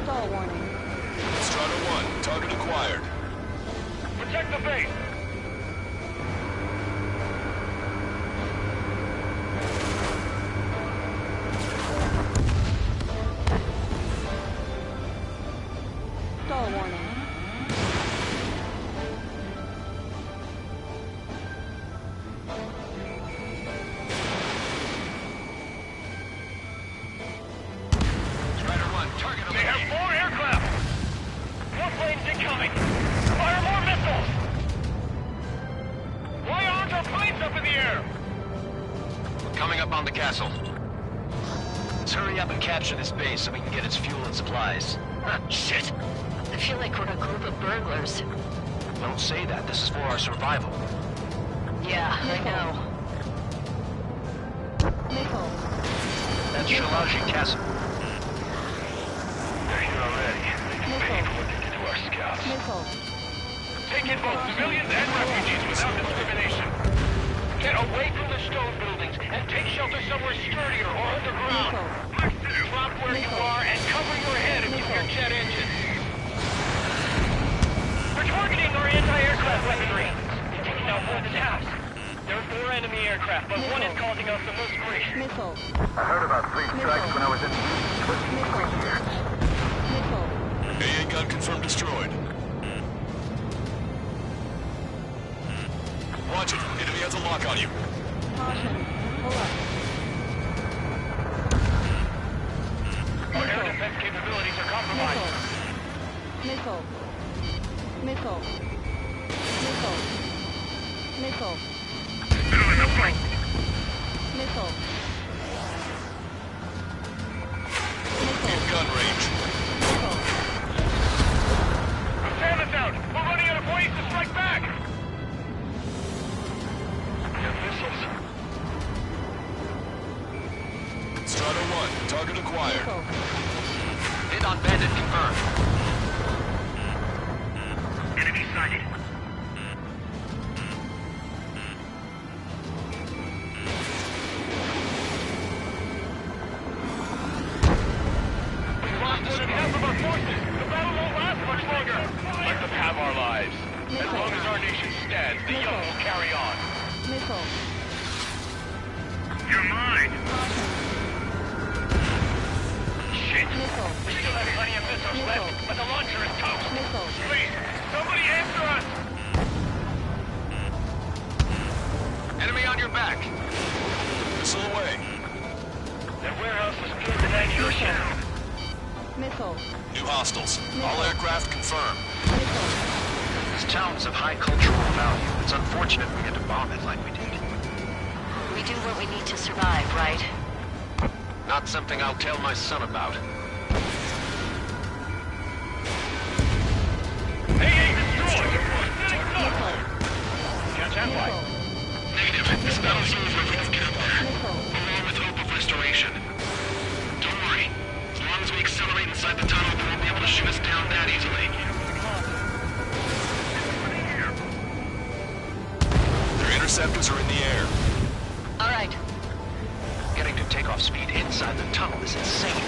Stall warning. Strider 1, target acquired. Protect the base. the air! We're coming up on the castle. Let's hurry up and capture this base so we can get its fuel and supplies. Shit! I feel like we're a group of burglars. Don't say that. This is for our survival. Yeah, I know. Missile. That's Shalaji Castle. They're here already. They can pay for what they did to our scouts. Missile. Take in both civilians and refugees without discrimination. Get away from the stone buildings and take shelter somewhere sturdier or underground. Drop where you are and cover your head if you hear jet engines. We're targeting our anti-aircraft weaponry. They're taking out more than half. There are 4 enemy aircraft, but one is causing us the most grief. Missile. I heard about 3 strikes when I was in Missile. AA gun confirmed destroyed. Watch it. Enemy has a lock on you. Caution. Pull up. Our air defense capabilities are compromised. Missile. Missile. Missile. Missile. Missile. Missile. In gun range. Sam is out! We're running out of ways to strike back! We have missiles. Strata 1, target acquired. Hit on bandit confirmed. Enemy sighted. We've lost more than half of our forces. The battle won't last much longer. Let them have our lives. As long as our nation stands, the young will carry on. Missile. You're mine. Shit. Missile. We still have plenty of missiles left, but the launcher is toast. Missile. Please, somebody answer us! Enemy on your back. Missile away. That warehouse was filled with ammunition. Missile. New hostiles. All aircraft confirmed. This town's of high cultural value. It's unfortunate we had to bomb it like we did. We do what we need to survive, right? Not something I'll tell my son about. Hey, destroyed! Catch that light. Negative. This battle's over if we don't get up there. Along with hope of restoration. Don't worry. As long as we accelerate inside the tunnel, they won't be able to shoot us down that easily. Their interceptors are in the air. All right. Getting to takeoff speed inside the tunnel is insane.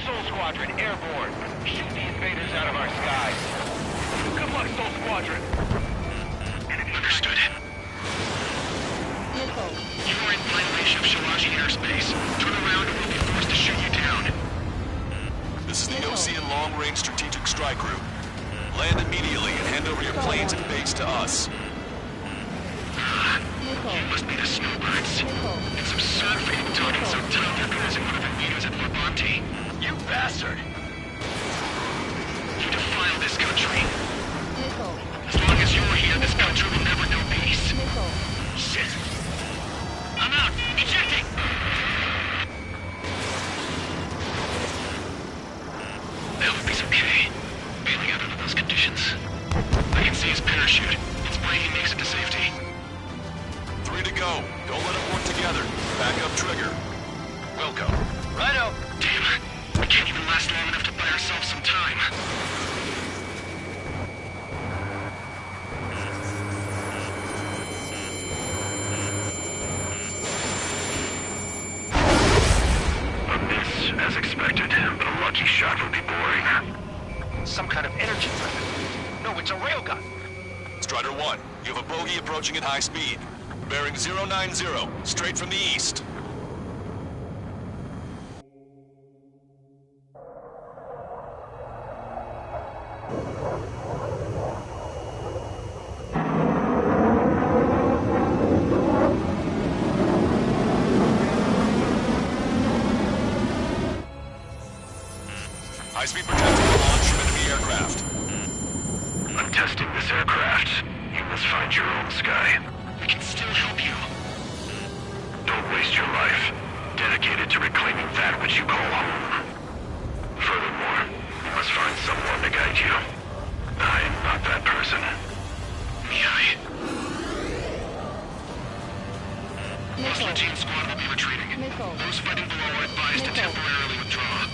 Soul Squadron, airborne. Shoot the invaders out of our skies. Good luck, Soul Squadron. Understood. You are in violation of Shalaji airspace. Turn around or we'll be forced to shoot you down. This is the Osean Long Range Strategic Strike Group. Land immediately and hand over your planes and base to us. You must be the snowbirds. It's absurd for you talking so tough after losing one of the leaders at Forbanti. You bastard! You defile this country. As long as you're here, this country will never know peace. Shit! I'm out! Ejecting! I hope he's okay. Bailing out under those conditions. I can see his parachute. Let's pray he makes it to safety. 3 to go. Don't let them work together. Back up trigger. Wilco. Righto. Damn. We can't even last long enough to buy ourselves some time. A miss, as expected, but a lucky shot would be boring. Some kind of energy weapon. No, it's a railgun. Strider 1, you have a bogey approaching at high speed. Bearing 090, straight from the east. High-speed projectile launch from enemy aircraft. I'm testing this aircraft. You must find your own sky. We can still help you. Don't waste your life, dedicated to reclaiming that which you call home. Furthermore, you must find someone to guide you. I am not that person. Muscle squad will be retreating. Those fighting below are advised to temporarily withdraw.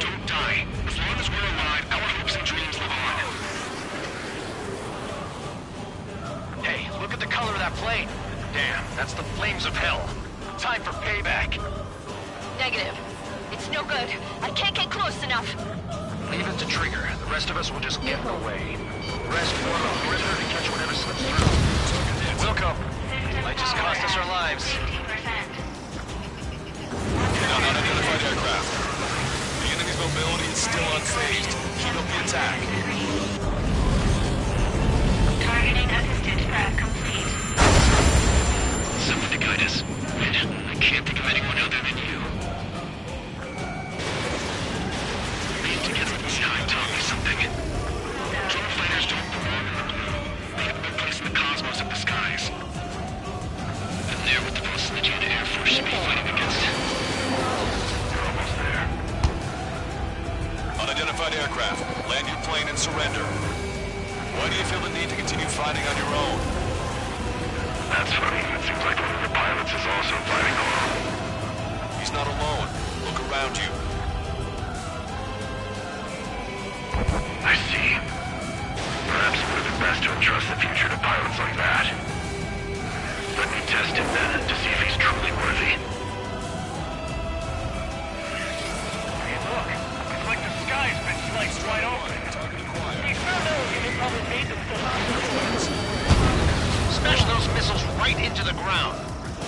Don't die. As long as we're alive, our hopes and dreams live on. Hey, look at the color of that plane. Damn, that's the flames of hell. Time for payback. Negative. It's no good. I can't get close enough. Leave it to Trigger. The rest of us will just get in the way. Rest one on the perimeter to catch whatever slips through. Wilco, might just cost us our lives. Unidentified aircraft. The enemy's mobility is still unfazed. Keep up the attack. Targeting assisted prep complete. Someone to guide us. I can't think of anyone other than you. Being together at this time taught me something. Drone fighters don't belong in the blue. They have no place in the cosmos of the skies. And they're what the Post Legion Air Force should be fighting against. They're almost there. Unidentified aircraft. Land your plane and surrender. Why do you feel the need to continue fighting on your own? That's funny. It seems like one of the pilots is also fighting alone. He's not alone. Look around you. I see. Perhaps it would have been best to entrust the future to pilots like that. Let me test him then, to see if he's truly worthy. Hey, look. It's like the sky's been sliced right open. These military probably made them before. Smash those missiles right into the ground.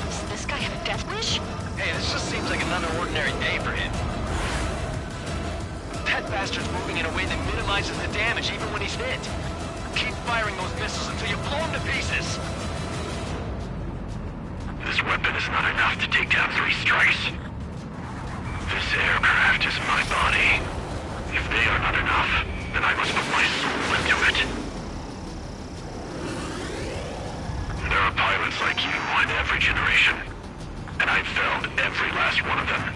Does this guy have a death wish? Hey, this just seems like another ordinary day for him. That bastard's moving in a way that minimizes the damage even when he's hit. Keep firing those missiles until you blow him to pieces. This weapon is not enough to take down 3 strikes. This aircraft is my body. If they are not enough, then I must put my soul into it. There are pilots like you in every generation, and I've found every last one of them.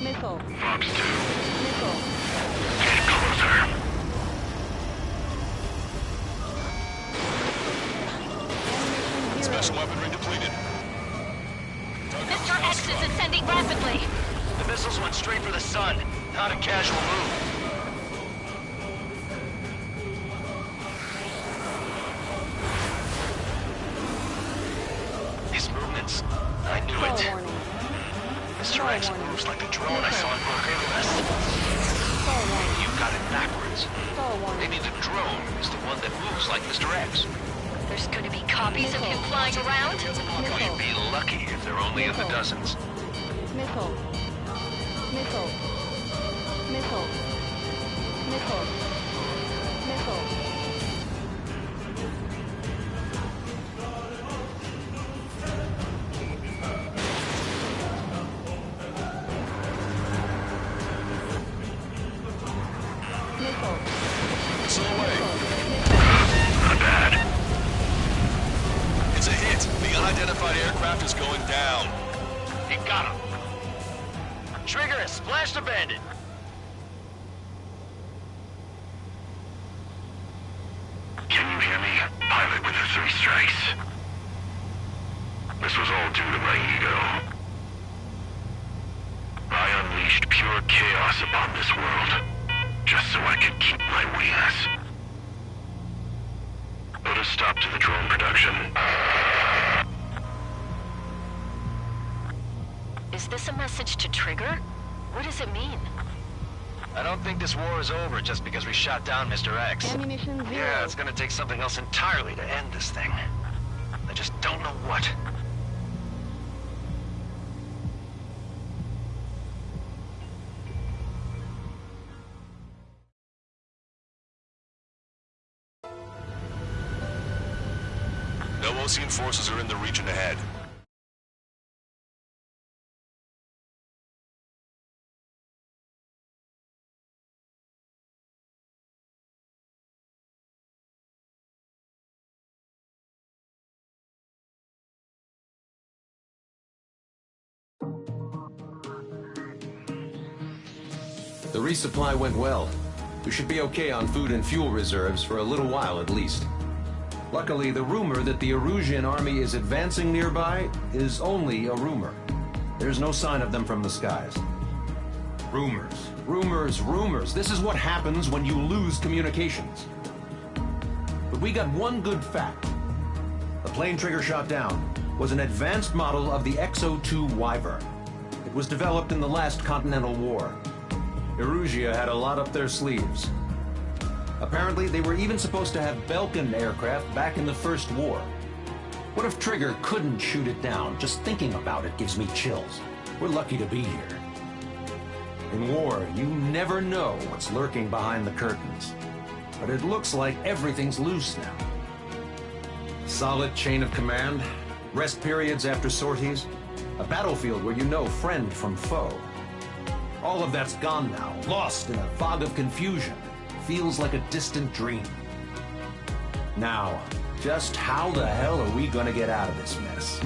Missile. Fox 2. Missile. Get closer. Special weaponry depleted. Mr. X is ascending rapidly. The missiles went straight for the sun. Not a casual move. His movements. I knew it. Mr. X moves like the drone I saw in Brokerless. You got it backwards. Maybe the drone is the one that moves like Mr. X. There's gonna be copies of him flying around? We'd be lucky if they're only in the dozens. Missile. Missile. Missile. Missile. Missile. Missile away. Not bad. It's a hit. The unidentified aircraft is going down. He got him. Trigger has splashed a bandit. Can you hear me? Pilot with the 3 strikes. This was all due to my ego. I unleashed pure chaos upon this world, just so I could keep my wings. Put a stop to the drone production. Is this a message to Trigger? What does it mean? I don't think this war is over just because we shot down Mr. X. Ammunition 0. Yeah, it's gonna take something else entirely to end this thing. I just don't know what. No Osean forces are in the region ahead. The resupply went well. We should be okay on food and fuel reserves for a little while at least. Luckily, the rumor that the Erusian army is advancing nearby is only a rumor. There's no sign of them from the skies. Rumors, rumors, rumors. This is what happens when you lose communications. But we got one good fact. The plane Trigger shot down was an advanced model of the XO-2 Wyvern. It was developed in the last Continental War. Erusia had a lot up their sleeves. Apparently, they were even supposed to have Belkin aircraft back in the First War. What if Trigger couldn't shoot it down? Just thinking about it gives me chills. We're lucky to be here. In war, you never know what's lurking behind the curtains. But it looks like everything's loose now. Solid chain of command, rest periods after sorties, a battlefield where you know friend from foe. All of that's gone now, lost in a fog of confusion. Feels like a distant dream. Now, just how the hell are we gonna get out of this mess?